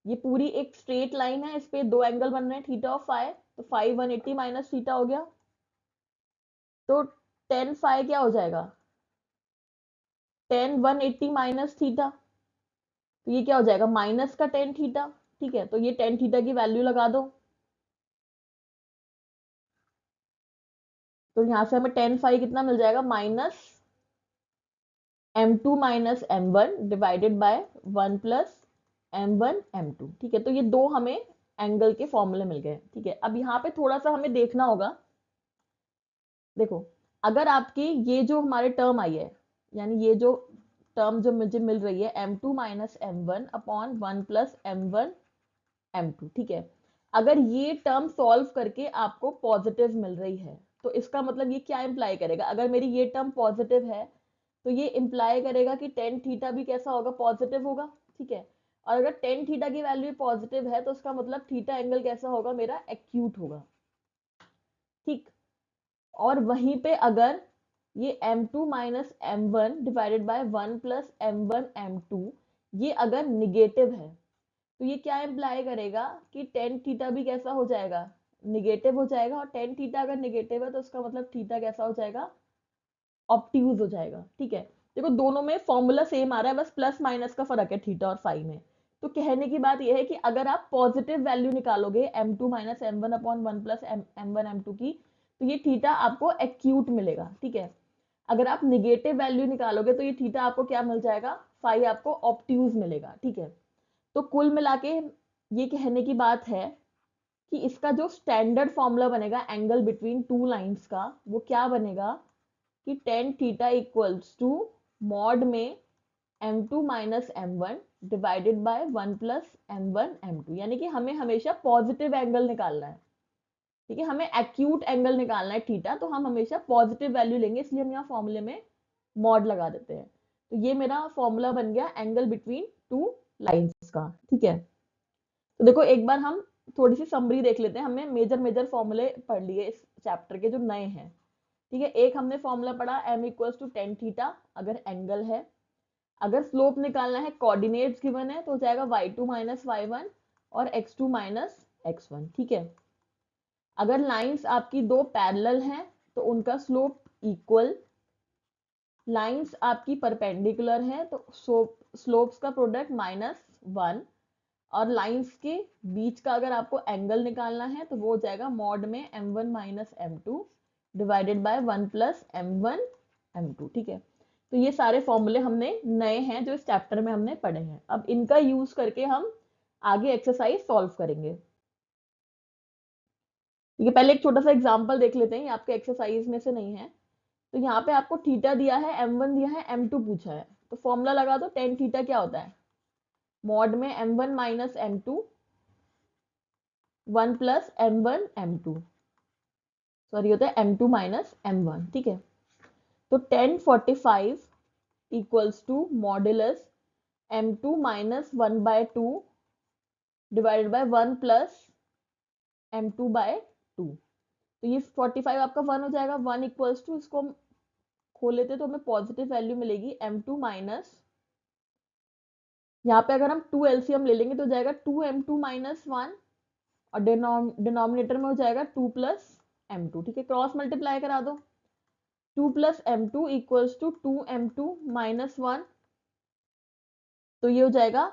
ये पूरी एक स्ट्रेट लाइन है, इस पे दो एंगल बन रहे हैं थीटा और फाई, तो फाई 180 माइनस थीटा हो गया। तो टेन फाई क्या हो जाएगा, टेन 180 माइनस थीटा, तो ये क्या हो जाएगा माइनस का टेन थीटा। ठीक है, तो ये टेन थीटा की वैल्यू लगा दो। तो यहाँ से हमें टेन फाई कितना मिल जाएगा, minus m2 minus m1 divided by 1 plus m1 m2। ठीक है, तो ये दो हमें एंगल के फॉर्मूले मिल गए। ठीक है, अब यहाँ पे थोड़ा सा हमें देखना होगा। देखो, अगर आपकी ये जो हमारे टर्म आई है, यानी ये जो टर्म जो मुझे मिल रही है m2 minus m1 upon 1 plus m1 m2, ठीक है, अगर ये टर्म सॉल्व करके आपको पॉजिटिव मिल रही है, तो इसका मतलब ये क्या इंप्लाई करेगा, अगर मेरी ये टर्म पॉजिटिव है तो ये इंप्लाई करेगा कि टेन थीटा भी कैसा होगा, पॉजिटिव होगा। ठीक है, और अगर टेन थीटा की वैल्यू पॉजिटिव है तो उसका मतलब थीटा एंगल कैसा होगा, मेरा एक्यूट होगा। ठीक, और वहीं पे अगर ये m2 minus m one divided by 1 plus m1 m2 ये अगर निगेटिव है, तो ये क्या इम्प्लाई करेगा कि टेन थीटा भी कैसा हो जाएगा, निगेटिव हो जाएगा। और टेन थीटा अगर निगेटिव है तो उसका मतलब थीटा कैसा हो जाएगा, ऑप्टियूज हो जाएगा। ठीक है, देखो दोनों में फॉर्मूला सेम आ रहा है, बस प्लस माइनस का फर्क है थीटा और फाई में। तो कहने की बात यह है कि अगर आप पॉजिटिव वैल्यू निकालोगे m2 minus m one upon one plus m one m two की, तो ये थीटा आपको एक्यूट मिलेगा। ठीक है, अगर आप निगेटिव वैल्यू निकालोगे तो ये थीटा आपको क्या मिल जाएगा, फाई आपको ऑप्ट्यूज मिलेगा। ठीक है, तो कुल मिला के ये कहने की बात है कि इसका जो स्टैंडर्ड फॉर्मूला बनेगा एंगल बिटवीन टू लाइंस का, वो क्या बनेगा कि tan theta equals to mod में m2 minus m one divided by 1 plus m1 m2, यानी कि हमें हमेशा पॉजिटिव एंगल निकालना है। ठीक है, हमें एक्यूट एंगल निकालना है थीटा, तो हम हमेशा पॉजिटिव वैल्यू लेंगे, इसलिए हम यहाँ फॉर्मूले में मॉड लगा देते हैं। तो ये मेरा फॉर्मूला बन गया एंगल बिटवीन टू लाइंस का। ठीक है, तो देखो एक बार हम थोड़ी सी समरी देख लेते हैं। हमने मेजर मेजर फॉर्मूले पढ़ लिए इस चैप्टर के जो नए हैं। ठीक है, एक हमने फॉर्मूला पढ़ा m equals to tan theta अगर एंगल है। अगर स्लोप निकालना है, कोऑर्डिनेट्स गिवन है, तो हो जाएगा y2 माइनस वाई वन और x2 माइनस x1। ठीक है, अगर लाइंस आपकी दो पैरेलल हैं तो उनका स्लोप इक्वल, लाइंस आपकी परपेंडिकुलर है तो स्लोप्स का प्रोडक्ट माइनस वन, और लाइंस के बीच का अगर आपको एंगल निकालना है तो वो हो जाएगा मॉड में m1 minus m2 divided by 1 plus m1 m2। ठीक है, तो ये सारे फॉर्मूले हमने नए हैं जो इस चैप्टर में हमने पढ़े हैं। अब इनका यूज करके हम आगे एक्सरसाइज सॉल्व करेंगे। ठीक है, पहले एक छोटा सा एग्जांपल देख लेते हैं, ये आपके एक्सरसाइज में से नहीं है। तो यहाँ पे आपको थीटा दिया है, m1 दिया है, m2 पूछा है, तो फॉर्मूला लगा दो। टेन थीटा क्या होता है, मॉड में m1 minus m2 1 plus m1 m2, sorry होता है m2 माइनस m1। ठीक है, तो 1045 equals to modulus m2 minus 1 by 2 divided by 1 plus m2 by 2। तो ये 45 आपका 1 हो जाएगा, 1 इक्वल्स टू, इसको हम खोल लेते तो हमें पॉजिटिव वैल्यू मिलेगी m2 माइनस, यहाँ पे अगर हम 2 एलसीएम ले लेंगे तो जाएगा 2m2 माइनस 1, और डिनोमिनेटर में हो जाएगा 2 प्लस m2। ठीक है, क्रॉस मल्टीप्लाई करा दो, 2 plus m2 equals to 2m2 minus 1, तो ये हो जाएगा,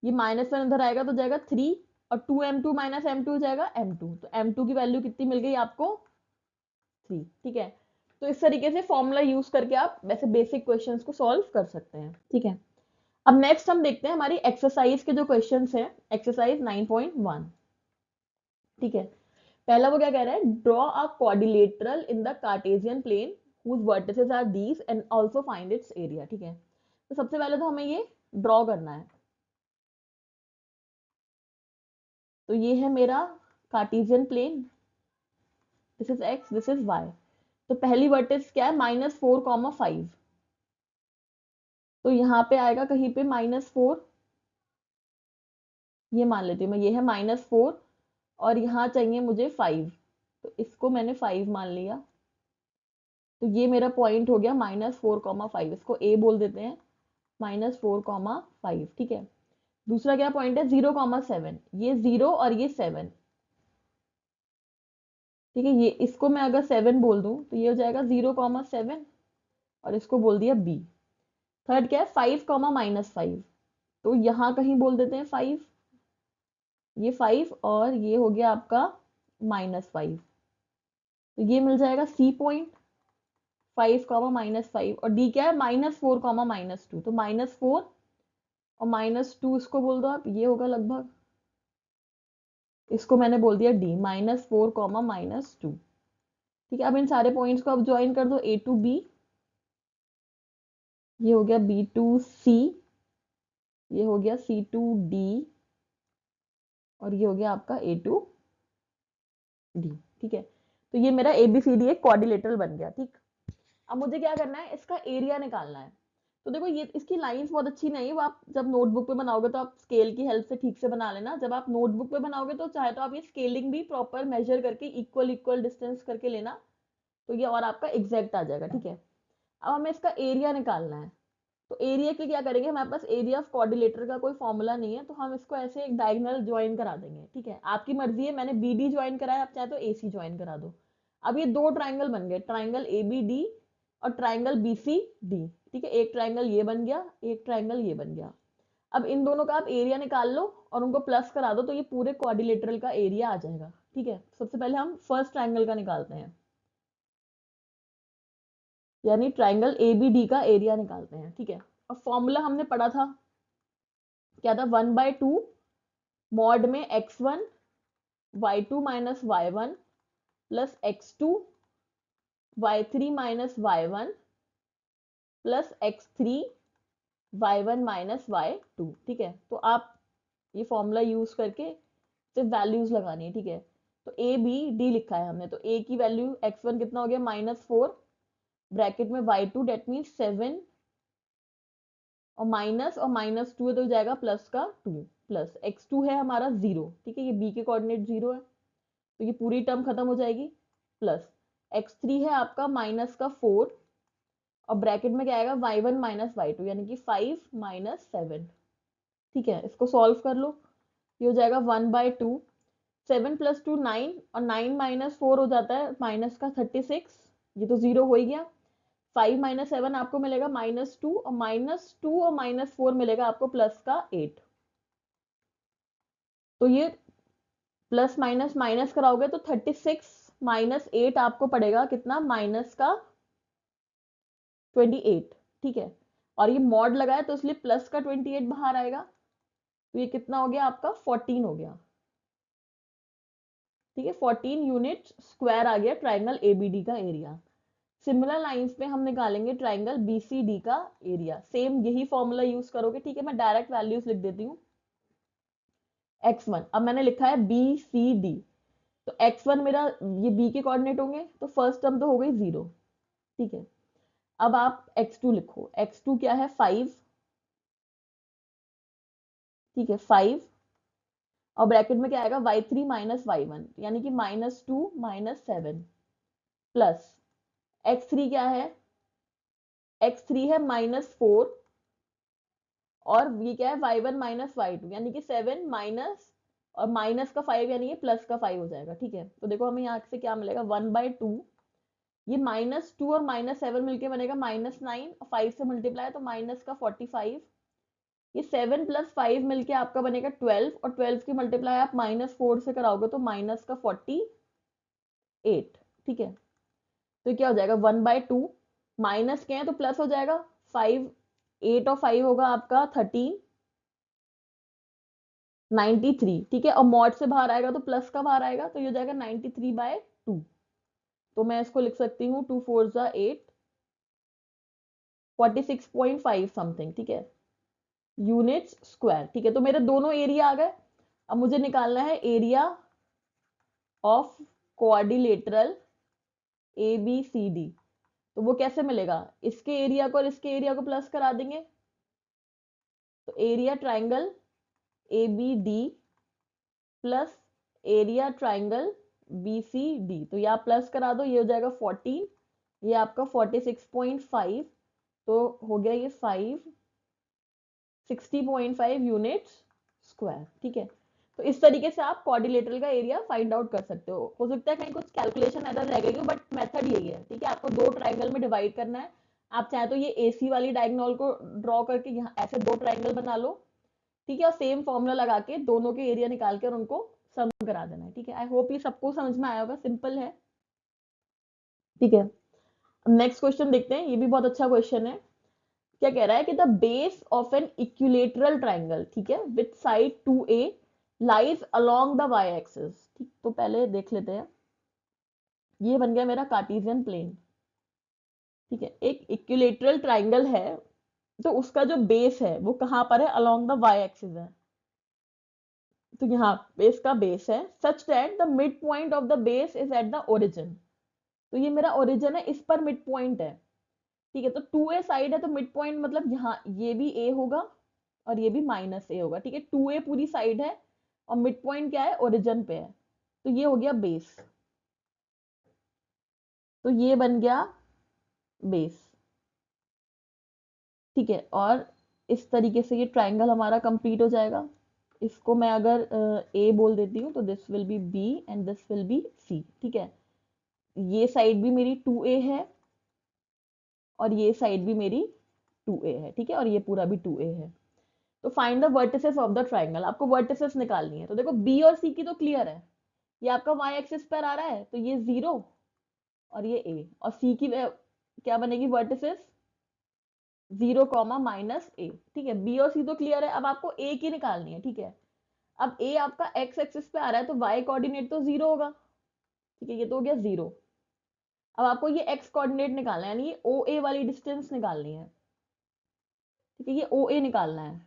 ये माइनस वन उधर आएगा तो जाएगा 3, और 2m2 माइनस m2 हो जाएगा m2, तो m2 की वैल्यू कितनी मिल गई आपको, 3। ठीक है, तो इस तरीके से फॉर्मूला यूज करके आप वैसे बेसिक क्वेश्चंस को सॉल्व कर सकते हैं। ठीक है, अब नेक्स्ट हम देखते हैं हमारी एक्सरसाइज के जो क्वेश्चंस हैं, एक्सरसाइज 9.1। ठीक है, पहला वो क्या कह रहा है, draw a quadrilateral in the Cartesian plane whose vertices are these and also find its area। ठीक है, तो सबसे पहले तो हमें ये ड्रॉ करना है। तो ये है मेरा Cartesian plane, this is x, this is y। तो पहली वर्टेक्स क्या है, -4, 5। तो यहाँ पे आएगा कहीं पे -4, ये मान लेती हूँ मैं, ये है -4 और यहाँ चाहिए मुझे 5, तो इसको मैंने 5 मान लिया। तो ये मेरा पॉइंट हो गया -4,5, इसको ए बोल देते हैं, -4,5। ठीक है, दूसरा क्या पॉइंट है 0,7, ये 0 और ये 7। ठीक है, ये इसको मैं अगर 7 बोल दूं तो ये हो जाएगा 0,7 और इसको बोल दिया बी। थर्ड क्या है 5,-5, तो यहाँ कहीं बोल देते हैं 5, ये 5 और ये हो गया आपका -5, तो ये मिल जाएगा सी पॉइंट, 5,-5। और डी क्या है -4,-2, तो -4 और -2 इसको बोल दो आप, ये होगा लगभग, इसको मैंने बोल दिया डी, -4,-2। ठीक है, अब इन सारे पॉइंट्स को अब ज्वाइन कर दो, ए टू बी, ये हो गया बी टू सी, ये हो गया सी टू डी और ये हो गया आपका ए टू डी। ठीक है, तो ये मेरा ABCD एक क्वाड्रिलेटरल बन गया। ठीक, अब मुझे क्या करना है, इसका एरिया निकालना है। तो देखो ये इसकी लाइंस बहुत अच्छी नहीं है, वो आप जब नोटबुक पे बनाओगे तो आप स्केल की हेल्प से ठीक से बना लेना। जब आप नोटबुक पे बनाओगे तो चाहे तो आप ये स्केलिंग भी प्रॉपर मेजर करके इक्वल इक्वल डिस्टेंस करके लेना, तो ये और आपका एग्जैक्ट आ जाएगा। ठीक है, अब हमें इसका एरिया निकालना है। तो एरिया के लिए क्या करेंगे, हमारे पास एरिया ऑफ क्वाड्रिलेटर का कोई फॉर्मूला नहीं है, तो हम इसको ऐसे एक डायगोनल ज्वाइन करा देंगे। ठीक है, आपकी मर्जी है, मैंने BD ज्वाइन कराया, आप चाहे तो AC ज्वाइन करा दो। अब ये दो ट्राइंगल बन गए, ट्राइंगल ABD और ट्राइंगल BCD। ठीक है, एक ट्राइंगल ये बन गया, एक ट्राइंगल ये बन गया। अब इन दोनों का आप एरिया निकाल लो और उनको प्लस करा दो, तो ये पूरे क्वाड्रिलेटरल का एरिया आ जाएगा। ठीक है, सबसे पहले हम फर्स्ट ट्राइंगल का निकालते हैं, यानी ट्राइंगल ABD का एरिया निकालते हैं। ठीक है, अब फॉर्मूला हमने पढ़ा था, क्या था, 1/2 मॉड में x1 y2 minus y1 plus x2 y3 minus y1 plus x3 y1 minus y2। ठीक है, तो आप ये फॉर्मूला यूज करके सिर्फ वैल्यूज लगानी है। ठीक है, तो ए बी डी लिखा है हमने, तो ए की वैल्यू x1 कितना हो गया -4, ब्रैकेट में y2 डेट मीन्स 7 और -2 है तो हो जाएगा प्लस का 2, प्लस x2 है हमारा 0। ठीक है, ये b के कोऑर्डिनेट 0 है, तो ये पूरी टर्म खत्म हो जाएगी, प्लस x3 है आपका -4 और ब्रैकेट में क्या आएगा y1 माइनस y2 यानी कि 5 - 7। ठीक है, इसको सॉल्व कर लो, ये हो जाएगा 1/2, 7 + 2 9 और 9 - 4 हो जाता है माइनस का 36, ये तो 0 हो ही गया। 5 - 7 आपको मिलेगा -2 और -2 और -4 मिलेगा आपको प्लस का 8। तो ये प्लस माइनस माइनस कराओगे तो 36 - 8 आपको पड़ेगा कितना, माइनस का 28। ठीक है, और ये मॉड लगाया तो इसलिए प्लस का 28 बाहर आएगा, तो ये कितना हो गया आपका 14 हो गया। ठीक है, 14 यूनिट स्क्वायर आ गया ट्राइंगल ABD का एरिया। सिमिलर लाइंस पे हम निकालेंगे ट्राइंगल BCD का एरिया, सेम यही फॉर्मूला यूज करोगे। ठीक है, मैं डायरेक्ट वैल्यूज लिख देती हूँ। x1 अब मैंने लिखा है BCD, तो x1 मेरा ये b के कोऑर्डिनेट होंगे, तो फर्स्ट टर्म तो हो गई 0। ठीक है, अब आप x2 लिखो, x2 क्या है 5। ठीक है, 5 और ब्रैकेट में क्या आएगा y3 माइनस y1 यानी कि -2 - 7 प्लस x3 क्या है, x3 है -4 और ये क्या है y1 माइनस y2 यानी कि 7 माइनस और माइनस का 5 यानी कि प्लस का 5 हो जाएगा। ठीक है, तो देखो हमें यहाँ से क्या मिलेगा 1/2, ये -2 और -7 मिलके बनेगा -9 और 5 से मल्टीप्लाई तो माइनस का 45, ये 7 + 5 मिलके आपका बनेगा 12 और 12 की मल्टीप्लाई आप -4 से कराओगे तो माइनस का 48। ठीक है, तो क्या हो जाएगा 1/2 माइनस के हैं तो प्लस हो जाएगा 5, 8 और 5 होगा आपका 13, 93। ठीक है, और मॉड से बाहर आएगा तो प्लस का बाहर आएगा, तो ये हो जाएगा 93/2। तो मैं इसको लिख सकती हूँ 2 4 ज़ा 8, 46.5 समथिंग। ठीक है, यूनिट्स स्क्वायर। ठीक है, तो मेरे दोनों एरिया आ गए। अब मुझे निकालना है एरिया ऑफ क्वाड्रिलेटरल ABCD, तो वो कैसे मिलेगा, इसके एरिया को और इसके एरिया को प्लस करा देंगे, तो area triangle ABD plus area triangle BCD, तो ये आप प्लस करा दो, ये हो जाएगा 14, ये आपका 46.5, तो हो गया ये 60.5 यूनिट्स स्क्वायर। ठीक है, तो इस तरीके से आप क्वाड्रिलेटरल का एरिया फाइंड आउट कर सकते हो सकता है कहीं कुछ कैलकुलेशन एरर रह गई हो, बट मेथड यही है। ठीक है, आपको दो ट्राइंगल में डिवाइड करना है। आप चाहे तो ये AC वाली डायगोनल को ड्रॉ करके यहाँ ऐसे दो ट्राइंगल बना लो। ठीक है, और सेम फॉर्मूला लगा के दोनों के एरिया निकाल के और उनको सम करा देना है। ठीक है, आई होप ये सबको समझ में आया होगा, सिंपल है। ठीक है, नेक्स्ट क्वेश्चन देखते हैं, ये भी बहुत अच्छा क्वेश्चन है। क्या कह रहा है कि the base of an equilateral triangle, ठीक है, with side 2A lies along the y axis. ठीक, तो पहले देख लेते हैं, ये बन गया मेरा कार्टेशियन प्लेन। ठीक है, एक इक्विलेटरल ट्राइंगल है, तो उसका जो बेस है वो कहां पर है, अलोंग द y एक्सिस है। तो यहाँ बेस का बेस है such that the mid point of the base is at the origin. तो ये मेरा ओरिजिन है, इस पर मिड पॉइंट है। ठीक है, तो 2A साइड है, तो मिड पॉइंट मतलब यहाँ ये भी A होगा और ये भी -A होगा। ठीक है, 2A पूरी साइड है और मिड पॉइंट क्या है, ओरिजिन पे है, तो ये हो गया बेस। तो ये बन गया बेस। ठीक है, और इस तरीके से ये ट्राइंगल हमारा कंप्लीट हो जाएगा। इसको मैं अगर A बोल देती हूँ तो this will be B and this will be C। ठीक है, ये साइड भी मेरी 2A है और ये साइड भी मेरी 2A है। ठीक है, और ये पूरा भी 2A है। तो find the vertices of the triangle, आपको वर्टिसेस निकालनी है। तो देखो B और C की तो क्लियर है, ये आपका y एक्सिस पर आ रहा है, तो ये 0 और ये A, और C की क्या बनेगी वर्टिसेस, 0, -A। ठीक है, B और C तो क्लियर है, अब आपको A की निकालनी है। ठीक है, अब A आपका x एक्सिस पे आ रहा है, तो y कोऑर्डिनेट तो 0 होगा। ठीक है, ये तो हो गया 0। अब आपको ये x कोऑर्डिनेट निकालना है, यानी ये OA वाली डिस्टेंस निकालनी है। ठीक है, ये OA निकालना है।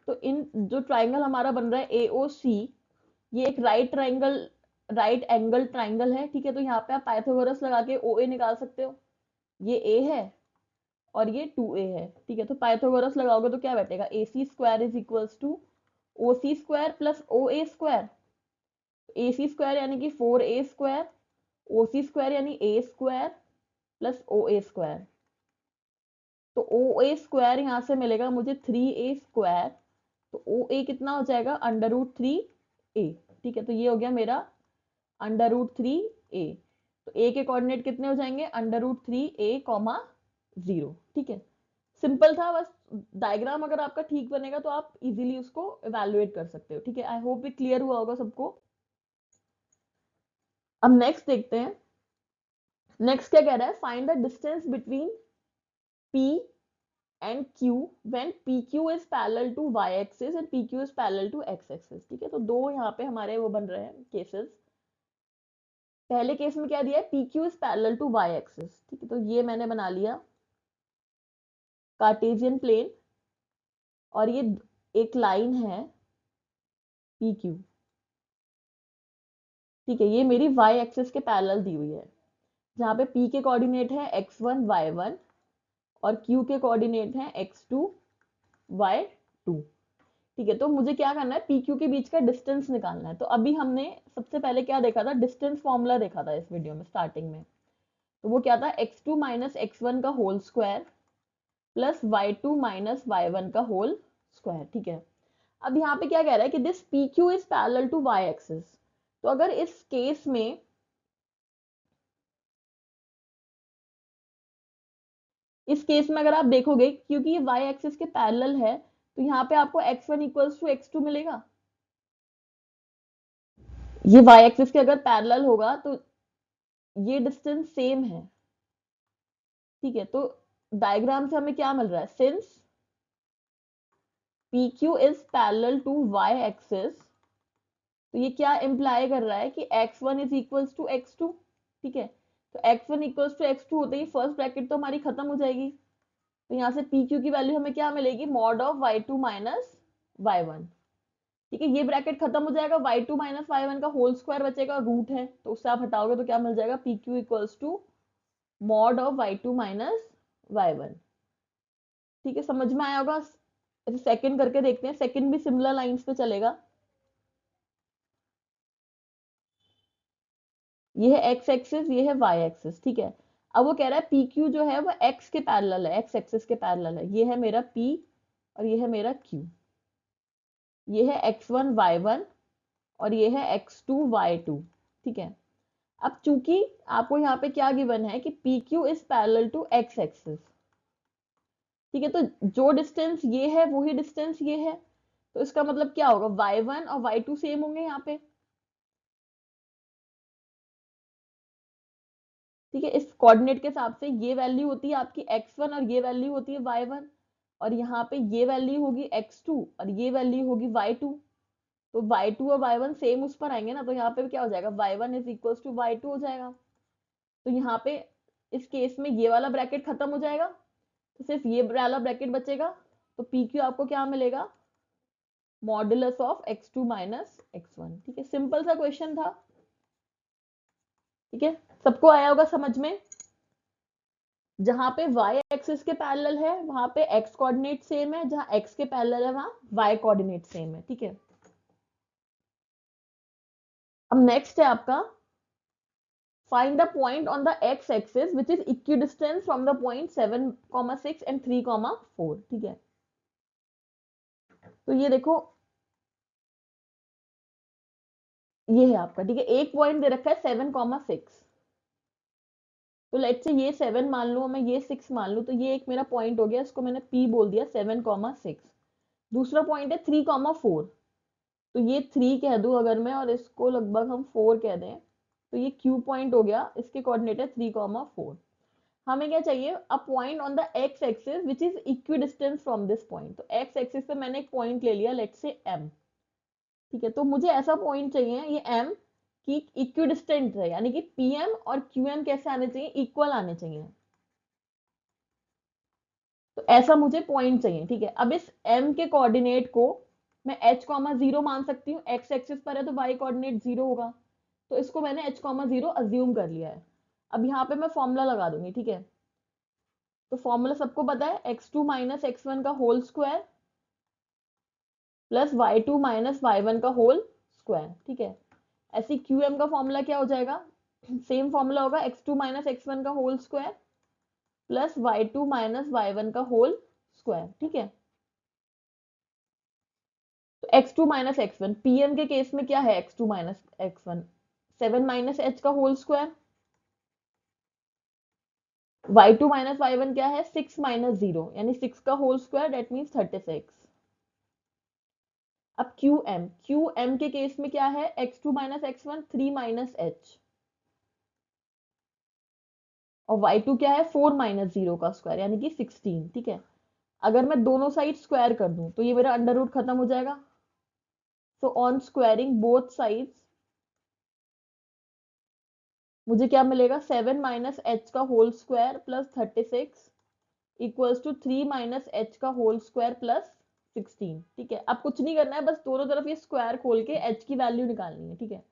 तो इन जो ट्राइंगल हमारा बन रहा है AOC, ये एक राइट एंगल ट्राइंगल है। ठीक है, तो यहाँ पे आप पाइथागोरस लगा के OA निकाल सकते हो। ये A है और ये 2A है। ठीक है, तो पाइथागोरस लगाओगे तो क्या बैठेगा, AC² is equals to OC² plus OA²। AC² यानी कि 4A², OC² यानी A² प्लस OA²। तो OA² यहाँ से मिलेगा मुझे 3A², तो OA कितना हो जाएगा, √3A। ठीक है, तो ये हो गया मेरा √3A। तो A के कोऑर्डिनेट कितने हो जाएंगे, √3A, 0। ठीक है, सिंपल था, बस डायग्राम अगर आपका ठीक बनेगा तो आप इजीली उसको इवेलुएट कर सकते हो। ठीक है, आई होप ये क्लियर हुआ होगा सबको। अब नेक्स्ट देखते हैं, नेक्स्ट क्या कह रहा है, find the distance between P and Q when PQ is parallel to y axis and PQ is parallel to x axis। ठीक है, तो दो यहाँ पे हमारे वो बन रहे हैं केसेस। पहले केस में क्या दिया है, PQ is parallel to y axis। ठीक है, तो ये मैंने बना लिया कार्टेशियन प्लेन, और ये एक लाइन है PQ। ठीक है, ये मेरी y एक्सिस के पैरेलल दी हुई है, जहाँ पे P के कोऑर्डिनेट है x1 y1 और Q के कोऑर्डिनेट है x2 y2। ठीक है, तो मुझे क्या करना है, PQ के बीच का डिस्टेंस निकालना है। तो अभी हमने सबसे पहले क्या देखा था, डिस्टेंस फॉर्मूला देखा था इस वीडियो में स्टार्टिंग में। तो वो क्या था, x2 माइनस x1 का whole square plus y2 minus y1 का होल स्क्वायर। ठीक है, अब यहाँ पे क्या कह रहा है कि this PQ is parallel to y axis. तो अगर इस केस में अगर आप देखोगे, क्योंकि ये y एक्सिस के पैरेलल है, तो यहाँ पे आपको x1 इक्वल्स टू x2 मिलेगा। ये y एक्सिस के अगर पैरेलल होगा तो ये डिस्टेंस सेम है। ठीक है, तो डायग्राम से हमें क्या मिल रहा है, since PQ is parallel to y axis, तो ये क्या इंप्लाई कर रहा है कि x1 is equals to x2। ठीक है, तो x1 इक्वल्स टू x2 होते ही फर्स्ट ब्रैकेट तो हमारी खत्म हो जाएगी। तो यहाँ से PQ की वैल्यू हमें क्या मिलेगी, mod of y2 minus y1। ठीक है, ये ब्रैकेट खत्म हो जाएगा, y2 माइनस y1 का होल स्क्वायर बचेगा, रूट है तो उससे आप हटाओगे तो क्या मिल जाएगा, PQ equals to mod of y2 minus y1। ठीक है, समझ में आया होगा ऐसे सेकंड करके देखते हैं, सेकंड भी सिमिलर लाइंस पे चलेगा। ये है एक्स एक्सिस, ये है वाई एक्सिस, ठीक है। अब वो कह रहा है पी क्यू जो है वो एक्स के पैरेलल है, एक्स एक्सिस के पैरेलल है। ये है मेरा पी और ये है मेरा क्यू। ये है एक्स वन वाई वन और ये है एक्स टू वाई टू, ठीक है। अब चूंकि आपको यहाँ पे क्या गिवन है कि P Q is parallel to x axis, ठीक है, तो जो डिस्टेंस ये है वही डिस्टेंस ये है, तो इसका मतलब क्या होगा, वाई वन और वाई टू सेम होंगे यहाँ पे, ठीक है। इस कोऑर्डिनेट के हिसाब से ये वैल्यू होती है आपकी x1 और ये वैल्यू होती है y1, और यहाँ पे ये वैल्यू होगी x2 और ये वैल्यू होगी y2। तो y2 और y1 सेम उस पर आएंगे ना, तो यहाँ पे क्या हो जाएगा, y1 is equal to y2 हो जाएगा। तो यहाँ पे इस केस में ये वाला ब्रैकेट खत्म हो जाएगा, तो सिर्फ ये वाला ब्रैकेट बचेगा। तो पी क्यू आपको क्या मिलेगा, modulus of x2 minus x1, ठीक है। सिंपल सा क्वेश्चन था, ठीक है, सबको आया होगा समझ में। जहां पे y एक्सिस के पैरेलल है वहां पे x कोऑर्डिनेट सेम है, जहां x के पैरेलल है वहां y कोऑर्डिनेट सेम है, ठीक है। अब नेक्स्ट है आपका, find the point on the x axis which is equidistance from the point 7,6 and 3,4, ठीक है। तो ये देखो, ये है आपका, ठीक है, एक पॉइंट दे रखा है 7,6, तो लेट से ये 7 मान लू, मैं ये 6 मान लू, तो ये एक मेरा पॉइंट हो गया, इसको मैंने p बोल दिया, 7,6। दूसरा पॉइंट है 3,4, तो ये 3 कह दूं अगर मैं, और इसको लगभग हम 4 कह दें, तो ये क्यू पॉइंट हो गया, इसके कोऑर्डिनेट है 3,4। हमें क्या चाहिए, a point on the x axis which is equidistance from this point. तो एक्स एक्सिस पे मैंने एक पॉइंट ले लिया, लेट्स से एम, ठीक है। तो मुझे ऐसा पॉइंट चाहिए ये एम की इक्विडिस्टेंट है, यानी कि पीएम और क्यूएम कैसे आने चाहिए, इक्वल आने चाहिए। तो ऐसा मुझे पॉइंट चाहिए, ठीक है। अब इस m के कोऑर्डिनेट को मैं h कॉमा जीरो मान सकती हूँ, x एक्सिस पर है तो y कोऑर्डिनेट जीरो होगा, तो इसको मैंने h कॉमा जीरो अज्यूम कर लिया है। अब यहाँ पे मैं फॉर्मूला लगा दूंगी, ठीक है। तो फॉर्मूला सबको पता है, x2 माइनस x1 का whole square plus y2 minus y1 का होल स्क्वायर, ठीक है। ऐसी qm का फॉर्मूला क्या हो जाएगा, सेम फॉर्मूला होगा, x2 माइनस x1 का whole square plus y2 minus y1 का होल स्क्वायर, ठीक है। तो x2 माइनस x1 पीएम के केस में क्या है, x2 minus x1 7 minus h का whole square, y2 minus y1 क्या है, 6 माइनस 0 यानी 6 का होल स्क्वायर, दैट मीन्स 36। अब क्यू एम के केस में क्या है, x2 minus x1 3 minus h, और y2 क्या है, 4 माइनस 0 का स्क्वायर यानी कि 16, ठीक है। अगर मैं दोनों साइड स्क्वायर कर दूं तो ये मेरा अंडर रूट खत्म हो जाएगा। So on squaring both sides मुझे क्या मिलेगा, 7 माइनस एच का whole square plus 36 equals to 3 minus h का होल स्क्वायर प्लस 16, ठीक है। अब कुछ नहीं करना है, बस दोनों तरफ ये स्क्वायर खोल के एच की वैल्यू निकालनी है, ठीक है।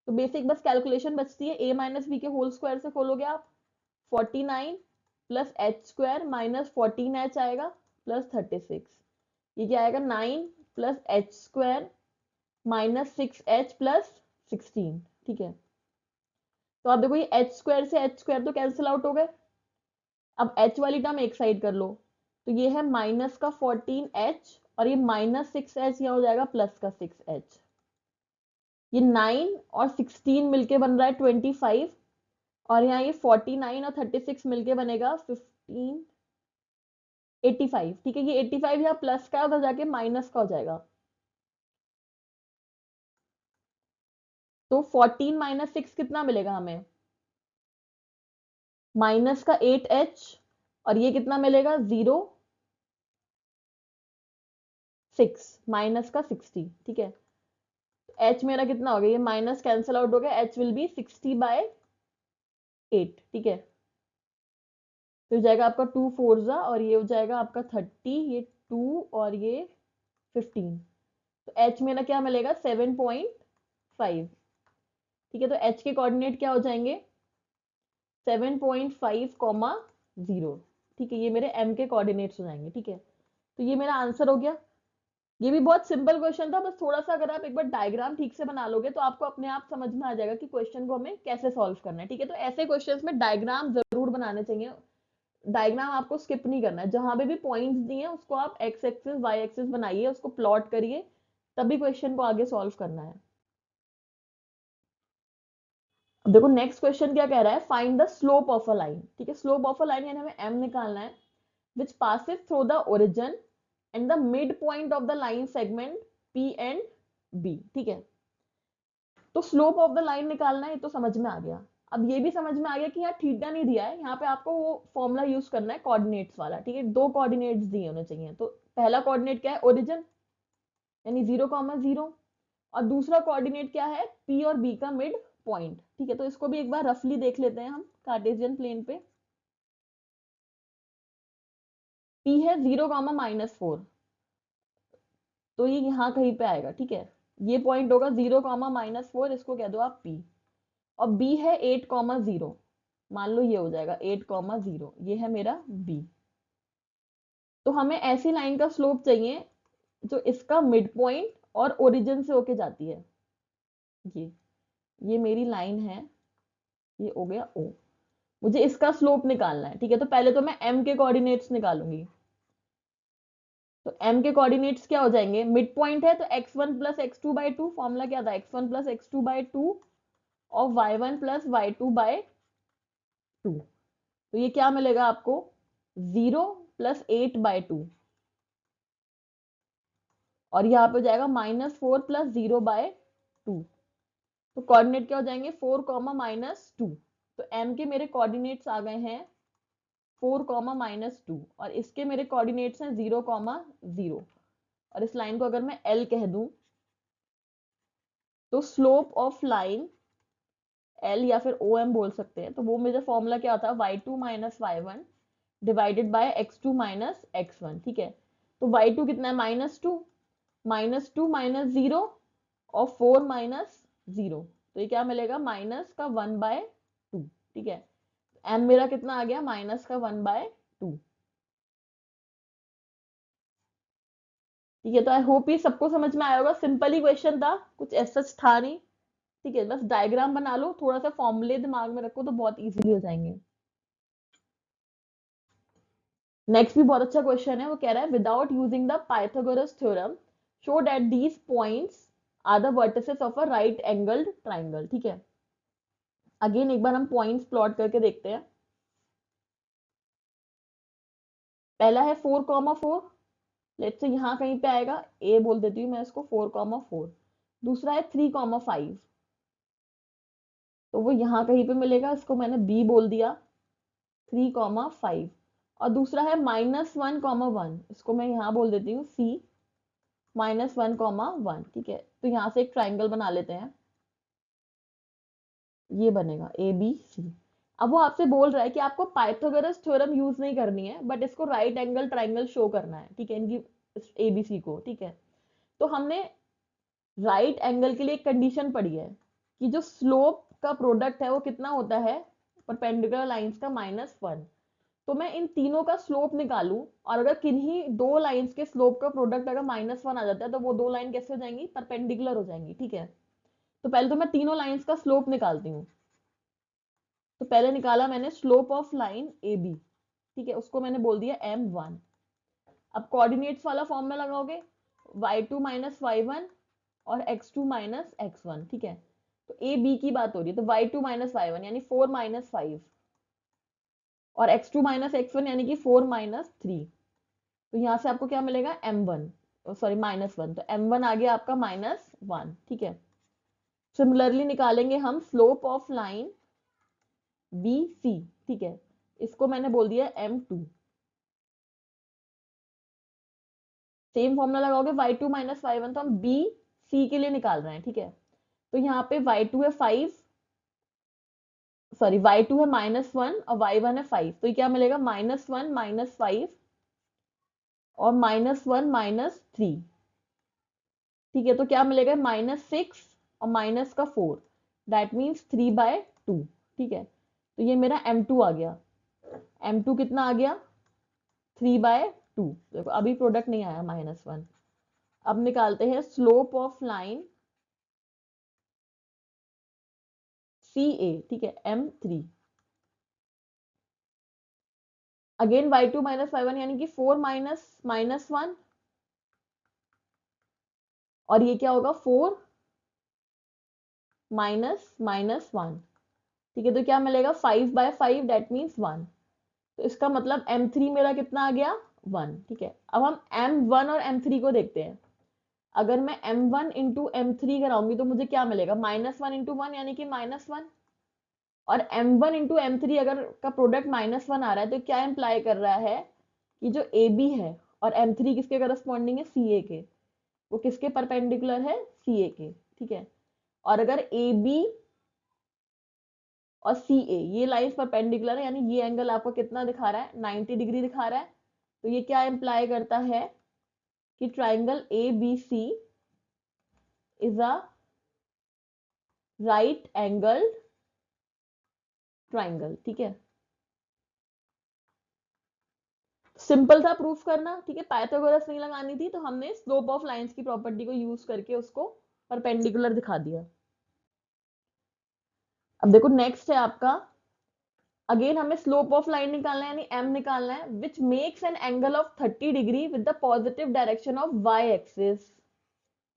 तो बेसिक बस कैलकुलेशन बचती है, a माइनस बी के होल स्क्वायर से खोलोगे आप 49 plus H square minus 14h आएगा प्लस 36, ये क्या आएगा 9 plus H square minus 6h plus 16, ठीक है। तो आप देखो ये एच स्क्वायर से एच स्क्वायर तो कैंसिल आउट हो गए। अब h वाली टर्म एक साइड कर लो, तो ये है माइनस का 14h और ये माइनस 6h, यहाँ हो जाएगा प्लस का 6h। ये 9 और 16 मिलके बन रहा है 25, और यहाँ ये 49 और 36 मिलके बनेगा 15 85, ठीक है। ये 85 यहाँ प्लस का उधर जाके माइनस का हो जाएगा, तो 14 माइनस 6 कितना मिलेगा हमें, माइनस का 8h, और ये कितना मिलेगा 0 6 माइनस का 60, ठीक है। h मेरा कितना हो गया, ये माइनस कैंसिल आउट हो गया, h विल बी 60/8, ठीक है। तो हो जाएगा आपका 2 4 जा, और ये हो जाएगा आपका 30, ये 2 और ये 15, तो h मेरा क्या मिलेगा 7.5, ठीक है। तो h के कोऑर्डिनेट क्या हो जाएंगे 7.5, 0, ठीक है। ये मेरे m के कोऑर्डिनेट्स हो जाएंगे, ठीक है। तो ये मेरा आंसर हो गया। ये भी बहुत सिंपल क्वेश्चन था, बस थोड़ा सा अगर आप एक बार डायग्राम ठीक से बना लोगे तो आपको अपने आप समझ में आ जाएगा कि क्वेश्चन को हमें कैसे सॉल्व करना है। ठीक है, तो ऐसे क्वेश्चंस में डायग्राम जरूर बनाने चाहिए। डायग्राम आपको स्किप नहीं करना है। जहां पे भी पॉइंट्स दिए हैं उसको आप एक्स एक्सिस वाई एक्सिस बनाइए, उसको प्लॉट करिए, तभी क्वेश्चन को आगे सॉल्व करना है। अब देखो नेक्स्ट क्वेश्चन क्या कह रहा है, find the slope of a line. ठीक है, स्लोप ऑफ अ लाइन यानी हमें एम निकालना है, which passes through the origin and the mid point of the line segment P and B. ठीक है, तो स्लोप ऑफ द लाइन निकालना है, ये तो समझ में आ गया। अब ये भी समझ में आ गया कि यहाँ थीटा नहीं दिया है, यहाँ पे आपको वो फॉर्मूला यूज करना है कोऑर्डिनेट्स वाला। ठीक है, दो कोऑर्डिनेट्स दिए होने चाहिए। तो पहला कोऑर्डिनेट क्या है, ओरिजिन यानी 0,0, और दूसरा कोऑर्डिनेट क्या है, पी और बी का मिड पॉइंट। ठीक है, तो इसको भी एक बार रफली देख लेते हैं हम कार्टेशियन प्लेन पे। पी है 0,-4, तो ये यहाँ कहीं पे आएगा। ठीक है, ये पॉइंट होगा 0,-4, इसको कह दो आप पी। और बी है 8,0, मान लो ये हो जाएगा 8,0, ये है मेरा बी। तो हमें ऐसी लाइन का स्लोप चाहिए जो इसका मिड पॉइंट और ओरिजिन से होके जाती है। ये ये मेरी लाइन है, ये हो गया ओ। मुझे इसका स्लोप निकालना है। ठीक है, तो पहले तो मैं एम के कोऑर्डिनेट्स निकालूंगी। तो एम के कोऑर्डिनेट्स क्या हो जाएंगे, मिड पॉइंट है तो x1 प्लस x2/2, फॉर्मूला क्या था, x1 प्लस x2/2 और y1 प्लस y2/2। तो ये क्या मिलेगा आपको, 0 प्लस 8/2, और यहाँ पे हो जाएगा -4 प्लस 0/2। तो कोऑर्डिनेट क्या हो जाएंगे, 4, -2। तो m के मेरे कोऑर्डिनेट्स आ गए हैं 4, -2, और इसके मेरे कोऑर्डिनेट्स हैं 0,0। और इस लाइन को अगर मैं L कह दूं, तो स्लोप ऑफ लाइन L या फिर OM बोल सकते हैं। तो वो मेरा फॉर्मूला क्या होता है, y2 minus y1 divided by x2 minus x1। ठीक है, तो y2 कितना है, -2, -2 माइनस 0 और 4 माइनस 0, तो ये क्या मिलेगा, माइनस का 1/2। ठीक है, m मेरा कितना आ गया, माइनस का 1/2। ठीक है, तो आई होप ये सबको समझ में आया होगा। सिंपल ही क्वेश्चन था, कुछ ऐसा था नहीं। ठीक है, बस डायग्राम बना लो, थोड़ा सा फॉर्मूले दिमाग में रखो तो बहुत इजीली हो जाएंगे। नेक्स्ट भी बहुत अच्छा क्वेश्चन है, वो कह रहा है without using the Pythagoras theorem show that these points are the vertices of a right angled triangle. ठीक है, अगेन एक बार हम पॉइंट्स प्लॉट करके देखते हैं। पहला है 4,4, लेट्स से यहाँ कहीं पे आएगा, ए बोल देती हूँ मैं इसको, 4,4। दूसरा है 3,5, तो वो यहाँ कहीं पे मिलेगा, इसको मैंने बी बोल दिया, 3,5। और दूसरा है -1,1, इसको मैं यहाँ बोल देती हूँ सी, -1,1। ठीक है, तो यहाँ से एक ट्राइंगल बना लेते हैं, ये बनेगा ए बी सी। अब वो आपसे बोल रहा है कि आपको पाइथागोरस थ्योरम यूज नहीं करनी है, बट इसको राइट एंगल ट्राइंगल शो करना है। ठीक है, इनकी एबीसी को। ठीक है, तो हमने राइट एंगल के लिए एक कंडीशन पढ़ी है कि जो स्लोप का प्रोडक्ट है वो कितना होता है, परपेंडिकुलर लाइंस का -1। तो मैं इन तीनों का स्लोप निकालूं, और अगर किन्हीं दो लाइंस के स्लोप का प्रोडक्ट अगर -1 आ जाता है, तो वो दो लाइन कैसे हो जाएंगी, परपेंडिकुलर हो जाएंगी। ठीक है, तो पहले तो मैं तीनों लाइंस का स्लोप निकालती हूँ। तो पहले निकाला मैंने slope of line A B. ठीक है, उसको मैंने बोल दिया m1। अब कोऑर्डिनेट्स वाला फॉर्मूला लगाओगे, y2 माइनस y1 और x2 माइनस x1। ठीक है, तो ए बी की बात हो रही है, तो y2 माइनस y1 यानी 4 माइनस 5, और x2 माइनस x1 यानी कि 4 माइनस 3। तो यहाँ से आपको क्या मिलेगा, m1, सॉरी -1, तो m1 आ गया आपका -1। ठीक है, सिमिलरली निकालेंगे हम slope of line B C. ठीक है, इसको मैंने बोल दिया m2। सेम फॉर्मूला लगाओगे, y2 माइनस y1, तो हम बी सी के लिए निकाल रहे हैं। ठीक है, तो यहाँ पे y2 है 5, सॉरी y2 है -1 और y1 है 5, तो ये क्या मिलेगा, -1 -5 और -1 -3। ठीक है, तो क्या मिलेगा, -6 और माइनस का 4, दैट मीन्स 3/2। ठीक है, तो ये मेरा m2 आ गया। m2 कितना आ गया, 3/2। 2। देखो अभी प्रोडक्ट नहीं आया -1। अब निकालते हैं स्लोप ऑफ लाइन CA, ठीक है, M3। Again y2 minus y1 यानी कि 4 माइनस -1, और ये क्या होगा 4 माइनस -1, ठीक है। तो क्या मिलेगा 5/5, डेट मीन्स 1। तो इसका मतलब M3 मेरा कितना आ गया 1, ठीक है। अब हम M1 और M3 को देखते हैं। अगर मैं M1 इंटू M3 कराऊंगी तो मुझे क्या मिलेगा -1 इंटू 1 यानी कि -1, और M1 इंटू M3 अगर का प्रोडक्ट -1 आ रहा है तो क्या इंप्लाई कर रहा है कि जो AB है और M3 किसके करस्पॉन्डिंग है CA के, वो किसके परपेंडिकुलर है CA के, ठीक है। और अगर AB और CA ये लाइंस परपेंडिकुलर है यानी ये एंगल आपको कितना दिखा रहा है 90 डिग्री दिखा रहा है, तो ये क्या इंप्लाई करता है कि triangle ABC is a right angle triangle, ठीक है। सिंपल था प्रूफ करना, ठीक है। पाइथागोरस नहीं लगानी थी तो हमने स्लोप ऑफ लाइंस की प्रॉपर्टी को यूज करके उसको परपेंडिकुलर दिखा दिया। अब देखो नेक्स्ट है आपका, अगेन हमें स्लोप ऑफ लाइन निकालना है यानी m निकालना है, which makes an angle of 30 degree with the positive direction of y axis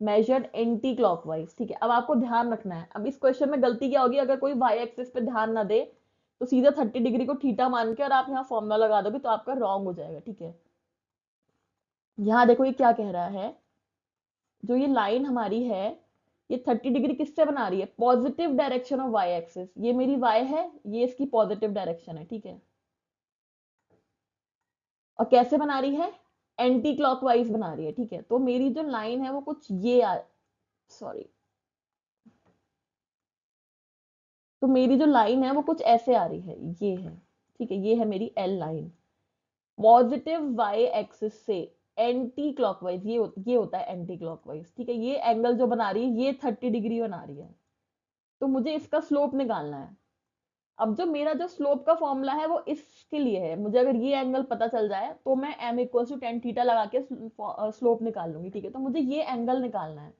measured anti clockwise, ठीक है। अब आपको ध्यान रखना है, अब इस क्वेश्चन में गलती क्या होगी, अगर कोई y एक्सिस पे ध्यान ना दे तो सीधा 30 डिग्री को थीटा मान के और आप यहाँ फॉर्मूला लगा दोगे तो आपका रॉन्ग हो जाएगा, ठीक है। यहाँ देखो ये क्या कह रहा है, जो ये लाइन हमारी है ये 30 डिग्री किससे बना रही है, positive direction of y axis. ये मेरी y है, ये इसकी पॉजिटिव डायरेक्शन है, ठीक है। और कैसे बना रही है, एंटी क्लॉकवाइज बना रही है, ठीक है। तो मेरी जो लाइन है वो कुछ ये सॉरी, तो मेरी जो लाइन है वो कुछ ऐसे आ रही है, ये है, ठीक है। ये है मेरी L line, positive y axis से एंटी क्लॉकवाइज, ये होता है एंटी क्लॉकवाइज, ठीक है। ये एंगल जो बना रही है ये 30 डिग्री बना रही है, तो मुझे इसका स्लोप निकालना है। अब जो मेरा जो स्लोप का फॉर्मूला है वो इसके लिए है, मुझे अगर ये एंगल पता चल जाए तो मैं m equal to tan theta लगा के स्लोप निकाल लूंगी, ठीक है। तो मुझे ये एंगल निकालना है।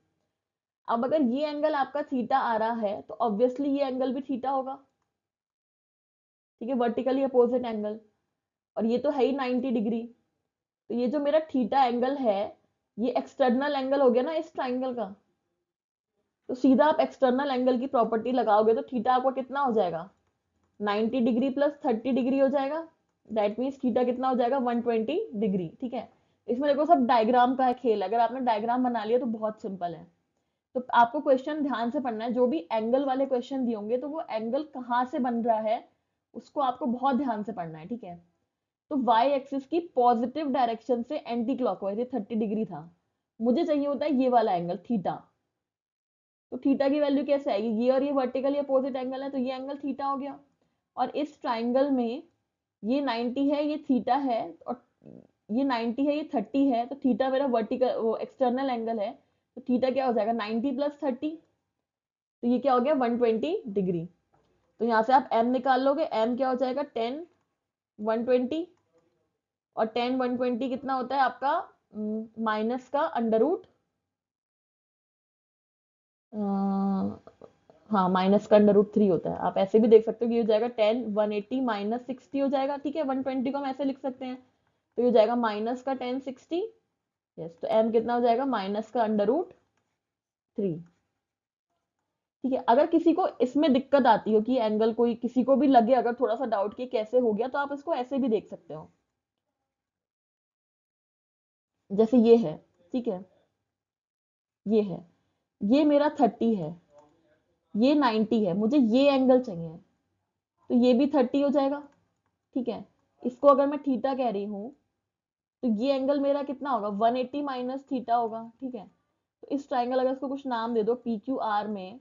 अब अगर ये एंगल आपका थीटा आ रहा है तो ऑब्वियसली ये एंगल भी थीटा होगा, ठीक है, वर्टिकली अपोजिट एंगल। और ये तो है ही 90 डिग्री, तो ये जो मेरा थीटा एंगल है ये एक्सटर्नल एंगल हो गया ना इस ट्राइंगल का। तो सीधा आप एक्सटर्नल एंगल की प्रॉपर्टी लगाओगे तो थीटा आपका कितना हो जाएगा 90 डिग्री प्लस 30 डिग्री हो जाएगा, दैट मीन्स थीटा कितना हो जाएगा 120 डिग्री, ठीक है। इसमें देखो सब डायग्राम का है खेल, अगर आपने डायग्राम बना लिया तो बहुत सिंपल है। तो आपको क्वेश्चन ध्यान से पढ़ना है, जो भी एंगल वाले क्वेश्चन दिए होंगे तो वो एंगल कहाँ से बन रहा है उसको आपको बहुत ध्यान से पढ़ना है, ठीक है। तो y एक्सिस की पॉजिटिव डायरेक्शन से एंटी क्लॉकवाइज ये 30 डिग्री था, मुझे चाहिए होता है ये वाला एंगल थीटा। तो थीटा की वैल्यू कैसे आएगी, ये और ये वर्टिकली अपोजिट एंगल है तो ये एंगल थीटा हो गया। और इस ट्राइंगल में ये 90 है ये थीटा है, और ये 90 है ये 30 है, तो थीटा मेरा वर्टिकल वो एक्सटर्नल एंगल है, तो थीटा क्या हो जाएगा 90 प्लस 30, तो ये क्या हो गया 120 डिग्री। तो यहाँ से आप m निकाल लोगे, m क्या हो जाएगा 10 120, और 10 120 कितना होता है आपका माइनस का अंडर रूट, हाँ माइनस का अंडर रूट 3 होता है। आप ऐसे भी देख सकते हो कि ये हो जाएगा 10 180 माइनस 60 हो जाएगा, ठीक है। 120 को हम ऐसे लिख सकते हैं, तो ये हो जाएगा माइनस का 1060, यस। तो m कितना हो जाएगा माइनस का अंडर रूट 3, ठीक है। अगर किसी को इसमें दिक्कत आती हो कि एंगल कोई किसी को भी लगे, अगर थोड़ा सा डाउट कि कैसे हो गया, तो आप इसको ऐसे भी देख सकते हो, जैसे ये है, ठीक है, ये है, ये मेरा 30 है, ये 90 है, मुझे ये एंगल चाहिए, तो ये भी 30 हो जाएगा, ठीक है। इसको अगर मैं थीटा कह रही हूँ तो ये एंगल मेरा कितना होगा 180 माइनस थीटा होगा, ठीक है। तो इस ट्राइंगल अगर इसको कुछ नाम दे दो पी क्यू आर में,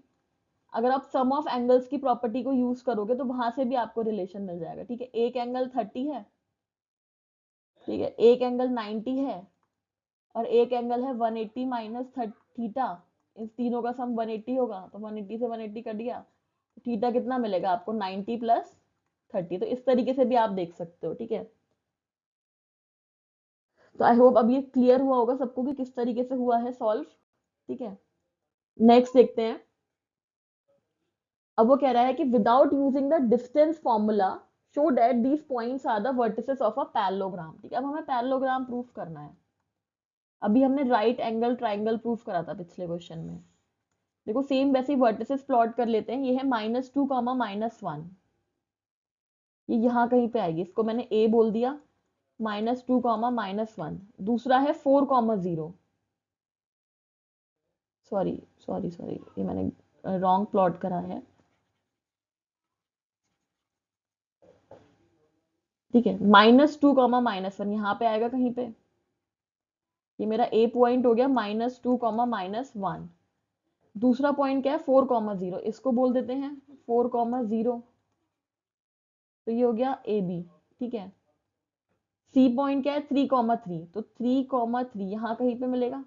अगर आप सम ऑफ एंगल्स की प्रॉपर्टी को यूज करोगे तो वहां से भी आपको रिलेशन मिल जाएगा, ठीक है। एक एंगल 30 है, ठीक है, एक एंगल 90 है, और एक एंगल है 180 माइनस थीटा। इन तीनों का सम 180 होगा, तो 180 से 180 कट गया, तो थीटा कितना मिलेगा आपको 90 प्लस 30। तो इस तरीके से भी आप देख सकते हो, ठीक है। तो आई होप अब ये क्लियर हुआ होगा सबको कि किस तरीके से हुआ है सॉल्व। ठीक है, नेक्स्ट देखते हैं। अब वो कह रहा है कि without using the distance formula show that these points are the vertices of a parallelogram. ठीक है, अब हमें पैरेललोग्राम प्रूफ करना है। अभी हमने राइट एंगल ट्राइंगल प्रूफ करा था पिछले क्वेश्चन में। देखो सेम वैसे ही वर्टिसेस प्लॉट कर लेते हैं। ये है -2 -1, ये यहाँ कहीं पे आएगी, इसको मैंने ए बोल दिया। -2 -1, दूसरा है 4, 0। सॉरी सॉरी सॉरी, ये मैंने रॉन्ग प्लॉट करा है। ठीक है, -2 -1 यहाँ पे आएगा कहीं पे। ये मेरा ए पॉइंट हो गया -2 -1। दूसरा पॉइंट क्या है 4, 0, इसको बोल देते हैं 4, 0। तो ये हो गया ए बी। ठीक है, सी पॉइंट क्या है 3, 3, तो 3, 3 यहाँ कहीं पे मिलेगा।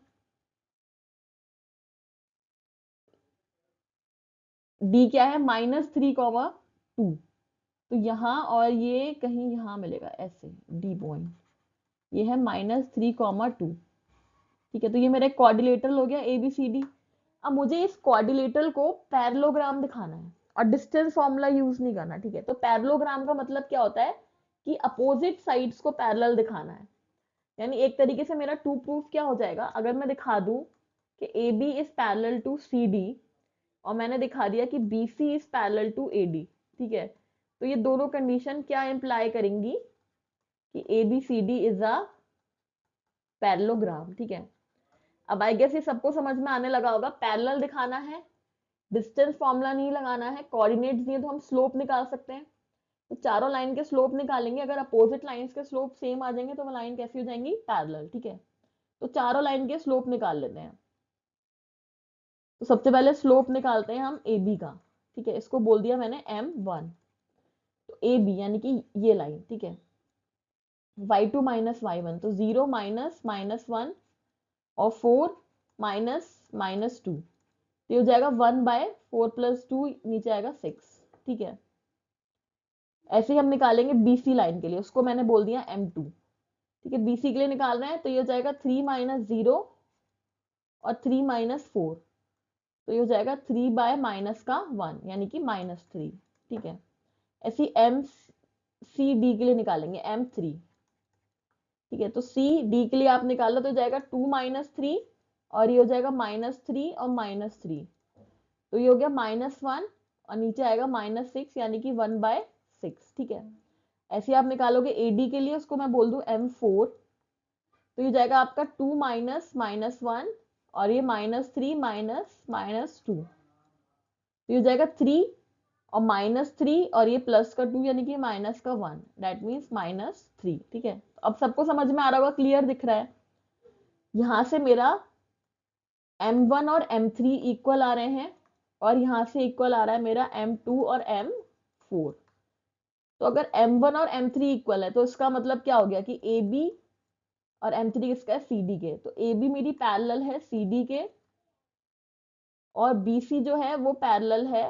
डी क्या है -3, 2, तो यहाँ और ये कहीं यहाँ मिलेगा ऐसे डी पॉइंट। ये है -3, 2। ठीक है, तो ये मेरा एक क्वाड्रिलेटरल हो गया ए बी सी डी। अब मुझे इस क्वाड्रिलेटरल को पैरेललोग्राम दिखाना है और डिस्टेंस फॉर्मूला यूज नहीं करना। ठीक है, तो पैरेललोग्राम का मतलब क्या होता है कि अपोजिट साइड्स को पैरेलल दिखाना है। यानी एक तरीके से मेरा टू प्रूफ क्या हो जाएगा, अगर मैं दिखा दूं कि A B is parallel to C D और मैंने दिखा दिया कि B C is parallel to A D. ठीक है, तो ये दोनों कंडीशन क्या इंप्लाई करेंगी कि A B C D is a parallelogram. ठीक है, अब आई गेस ये सबको समझ में आने लगा होगा। पैरेलल दिखाना है, डिस्टेंस फॉर्मूला नहीं लगाना है, कोऑर्डिनेट्स दिए तो हम स्लोप निकाल सकते हैं। तो चारों लाइन के स्लोप निकालेंगे, अगर अपोजिट लाइंस के स्लोप सेम आ जाएंगे तो वो लाइन कैसी हो जाएंगी, पैरेलल। ठीक है, तो चारों लाइन के स्लोप निकाल लेते हैं। तो सबसे पहले स्लोप निकालते हैं हम ए बी का। ठीक है, इसको बोल दिया मैंने m1। तो ए बी यानी कि ये लाइन। ठीक है, y2 -y1, तो 0 -1 और 4 -2, ये हो जाएगा 1/4 + 2, नीचे आएगा 6। ठीक है, ऐसे ही हम निकालेंगे बीसी लाइन के लिए, उसको मैंने बोल दिया m2। ठीक है, बीसी के लिए निकाल रहे हैं तो ये हो जाएगा 3 - 0 और 3 - 4, तो ये हो जाएगा 3/-1 यानी कि -3। ठीक है, ऐसे ही एम सी डी के लिए निकालेंगे m3। ठीक है, तो सी डी के लिए आप निकालो तो जाएगा 2 - 3 और ये हो जाएगा -3 और -3, तो ये हो गया -1 और नीचे आएगा -6 यानी कि 1/6। ठीक है, ऐसे आप निकालोगे एडी के लिए, उसको मैं बोल दूं m4, तो ये जाएगा आपका 2 - -1 और ये -3 -2, तो ये हो जाएगा 3 और -3 और ये प्लस का 2 यानी कि माइनस का 1, दैट मीन्स -3। ठीक है, अब सबको समझ में आ रहा होगा, क्लियर दिख रहा है। यहां से मेरा m1 और m3 इक्वल आ रहे हैं और यहां से इक्वल आ रहा है मेरा m2 और m4। तो अगर m1 और m3 इक्वल है तो इसका मतलब क्या हो गया कि ab और m3 किसका है, cd के। तो ab मेरी पैरेलल है cd के और bc जो है वो पैरेलल है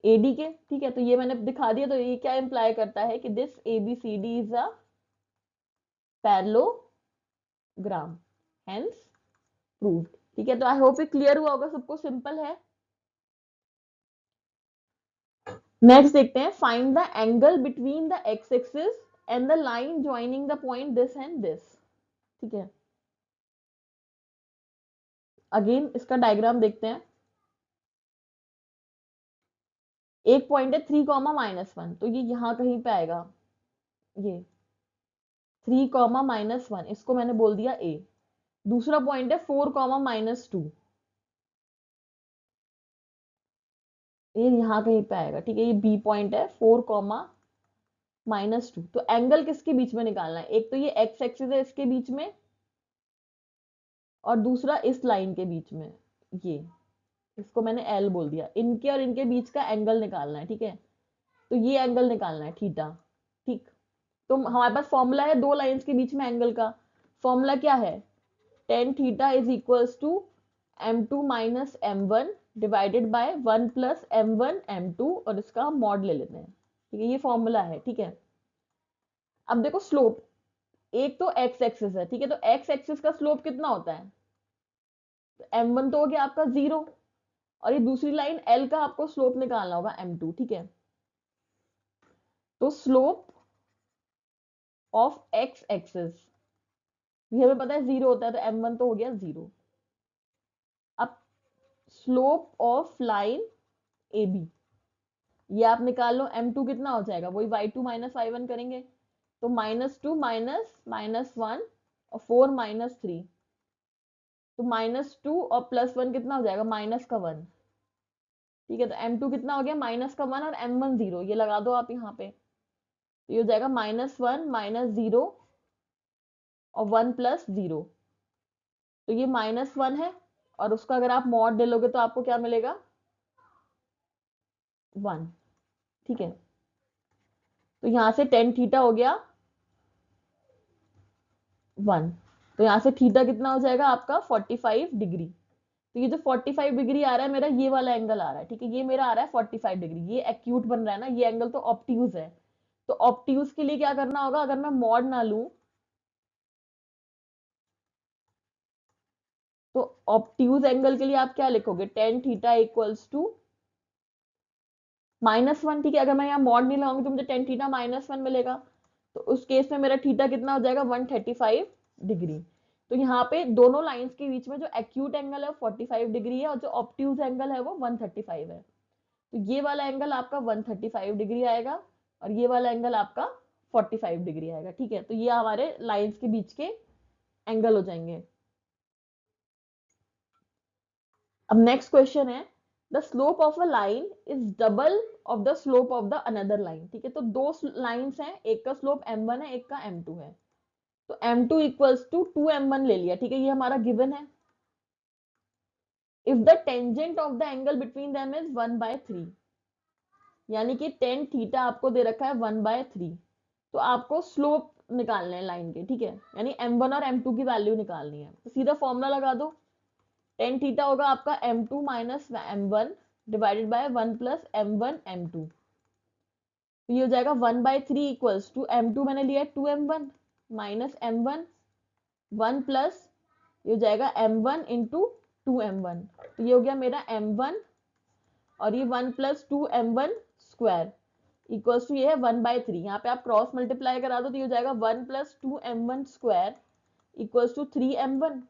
AD के। ठीक है, तो ये मैंने दिखा दिया। तो ये क्या इंप्लाई करता है कि this ABCD is a parallelogram, hence proved. ठीक है, तो आई होप ये क्लियर हुआ होगा सबको, सिंपल है। नेक्स्ट देखते हैं, find the angle between the x axis and the line joining the point this and this. ठीक है, अगेन इसका डायग्राम देखते हैं। एक पॉइंट है 3, -1, तो ये यहां कहीं पे आएगा, ये 3, -1, इसको मैंने बोल दिया ए। दूसरा पॉइंट है 4, -2, ये यहाँ कहीं पे आएगा। ठीक है, ये बी पॉइंट है 4, -2। तो एंगल किसके बीच में निकालना है, एक तो ये एक्स एक्सिस है इसके बीच में और दूसरा इस लाइन के बीच में, ये इसको मैंने एल बोल दिया। इनके और इनके बीच का एंगल निकालना है। ठीक है, तो ये एंगल निकालना है थीटा। ठीक, तो हमारे पास फॉर्मूला है दो लाइंस के बीच में एंगल का। फॉर्मूला क्या है, tan theta is equals to m2 - m1 divided by 1 + m1 m2 और इसका हम मॉड ले लेते हैं। ठीक है, ये फॉर्मूला है। ठीक है, अब देखो स्लोप, एक तो एक्स एक्सिस है, ठीक है, तो एक्स एक्सिस का स्लोप कितना होता है, तो m1 तो हो गया आपका 0, और ये दूसरी लाइन l का आपको स्लोप निकालना होगा m2, ठीक है। तो स्लोप ऑफ एक्स एक्सिस ये हमें पता है 0 होता है, तो m1 तो हो गया 0। अब slope of line A B ये आप निकाल लो, m2 कितना हो जाएगा, वही y2 माइनस y1 करेंगे, तो -2 -1 और 4 -3, तो -2 और +1 कितना हो जाएगा, -1, ठीक है। तो m2 कितना हो गया, -1 और m1 0, ये लगा दो आप यहाँ पे, तो ये हो जाएगा -1 -0 और 1 + 0, तो ये -1 है, और उसका अगर आप मॉड ले लोगे तो आपको क्या मिलेगा, 1, ठीक है। तो यहाँ से टेन थीटा हो गया 1, तो यहाँ से थीटा कितना हो जाएगा आपका 45 डिग्री। तो ये जो 45 डिग्री आ रहा है मेरा, ये वाला एंगल आ रहा है, ठीक है, ये मेरा आ रहा है 45 डिग्री, ये एक्यूट बन रहा है ना, ये एंगल तो ऑब्ट्यूज है। तो ऑब्ट्यूज के लिए क्या करना होगा, अगर मैं मॉड ना लूं तो ऑब्ट्यूज एंगल के लिए आप क्या लिखोगे, टेन थीटा इक्वल्स टू -1, ठीक है। अगर मैं यहाँ मॉड नहीं लगाऊंगी तो मुझे टेन थीटा -1 मिलेगा, तो उस केस में मेरा थीटा कितना हो जाएगा 135 डिग्री। तो यहाँ पे दोनों लाइंस के बीच में जो एक्यूट एंगल है वो 45 डिग्री है, और जो ऑब्ट्यूज एंगल है वो 135 है। तो ये वाला एंगल आपका 135 डिग्री आएगा, और ये वाला एंगल आपका 45 डिग्री आएगा, ठीक है। तो ये हमारे लाइंस के बीच के एंगल हो जाएंगे। अब नेक्स्ट क्वेश्चन है, the slope of a line is double of the slope of the another line, ठीक है। तो दो लाइंस हैं, एक का स्लोप m1 है, एक का m2 है, तो m2 इक्वल्स टू 2m1 ले लिया, ठीक है, ये हमारा गिवन है। If the tangent of the angle between them is 1/3, यानी कि टेन थीटा आपको दे रखा है 1/3, तो आपको स्लोप निकालने हैं लाइन के, ठीक है, यानी m1 और m2 की वैल्यू निकालनी है। तो सीधा फॉर्मूला लगा दो, टेन थीटा होगा आपका m2 minus m1 divided by 1 + m1 m2, तो ये हो जाएगा 1/3 इक्वल्स टू m2 मैंने लिया है 2m1 माइनस m1 1 प्लस ये हो जाएगा m1 इंटू 2m1, तो ये हो गया मेरा m1, और ये 1 + 2m1 स्क्वायर इक्वल्स टू ये है 1/3, यहाँ पे आप क्रॉस मल्टीप्लाई करा दो तो ये हो जाएगा 1 + 2m1 square equals to 3m1।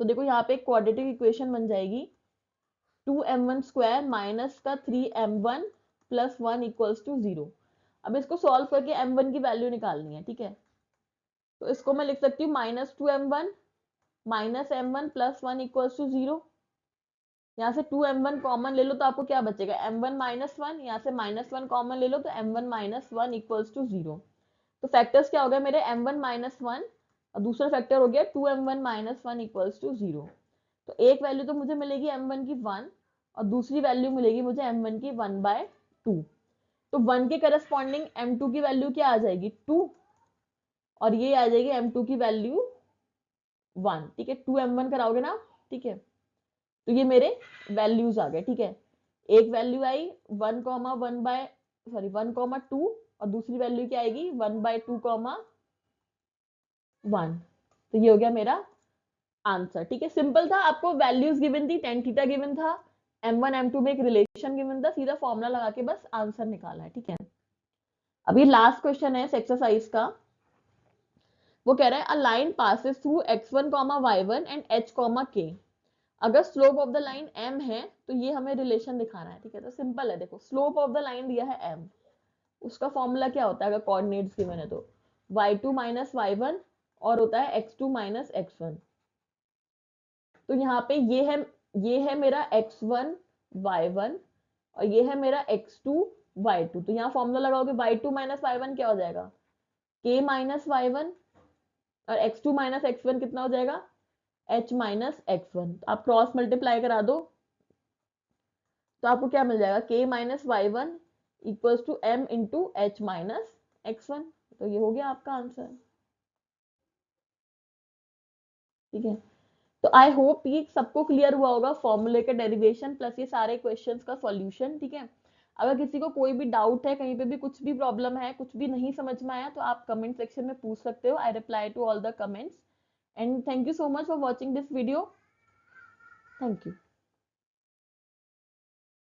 तो देखो यहाँ पे एक क्वाड्रेटिक इक्वेशन बन जाएगी, 2m1 स्क्वायर माइनस का 3m1 + 1 इक्वल्स टू 0। अब इसको सॉल्व करके m1 की वैल्यू निकालनी है, ठीक है। तो इसको मैं लिख सकती हूँ -2m1 minus m1 + 1 equals to 0। यहाँ से 2m1 कॉमन ले लो तो आपको क्या बचेगा, m1 -1, यहाँ से -1 कॉमन ले लो तो m1 - 1 इक्वल्स टू 0। तो फैक्टर्स क्या हो गया मेरे, m1 - 1 और दूसरा फैक्टर हो गया 2m1 - 1 इक्वल्स टू 0। तो एक वैल्यू तो मुझे मिलेगी m1 की 1, और दूसरी वैल्यू मिलेगी मुझे m1 की 1/2। तो 1 के करस्पॉन्डिंग m2 की वैल्यू क्या आ जाएगी 2, और ये आ जाएगी m2 की वैल्यू 1, ठीक है, 2m1 कराओगे ना, ठीक है। तो ये मेरे वैल्यूज आ गए, ठीक है। एक वैल्यू आई 1,2 और दूसरी वैल्यू क्या आएगी 1/2,1। तो ये हो गया मेरा आंसर, ठीक है, सिंपल था, आपको वैल्यूज गिवन थी, टेन थीटा गिवन था, m1 m2 में एक रिलेशन गिवन था, सीधा फॉर्मूला लगा के बस आंसर निकाला है, ठीक है। अभी लास्ट क्वेश्चन है इस एक्सरसाइज का, वो कह रहा है a line passes through x1, y1 and h, k। अगर slope of the line m है तो ये हमें रिलेशन दिखाना है, ठीक है। तो सिंपल है, देखो स्लोप ऑफ द लाइन दिया है m, उसका फॉर्मूला क्या होता है अगर कोऑर्डिनेट्स गिवन है तो y2 - y1 और होता है x2 - x1। तो यहाँ पे ये है मेरा x1 y1 और ये है मेरा x2 y2। तो यहाँ फॉर्मूला लगाओगे y2 - y1 क्या हो जाएगा k - y1, और x2 - x1 कितना हो जाएगा h - x1। तो आप क्रॉस मल्टीप्लाई करा दो तो आपको क्या मिल जाएगा k - y1 equals to m into h - x1। तो ये हो गया आपका आंसर, ठीक है। तो आई होप ये सबको क्लियर हुआ होगा, फॉर्मूले का डेरिवेशन प्लस ये सारे क्वेश्चंस का सॉल्यूशन, ठीक है। अगर किसी को कोई भी डाउट है, कहीं पे भी कुछ भी प्रॉब्लम है, कुछ भी नहीं समझ में आया, तो आप कमेंट सेक्शन में पूछ सकते हो। I reply to all the comments and thank you so much for watching this video. Thank you.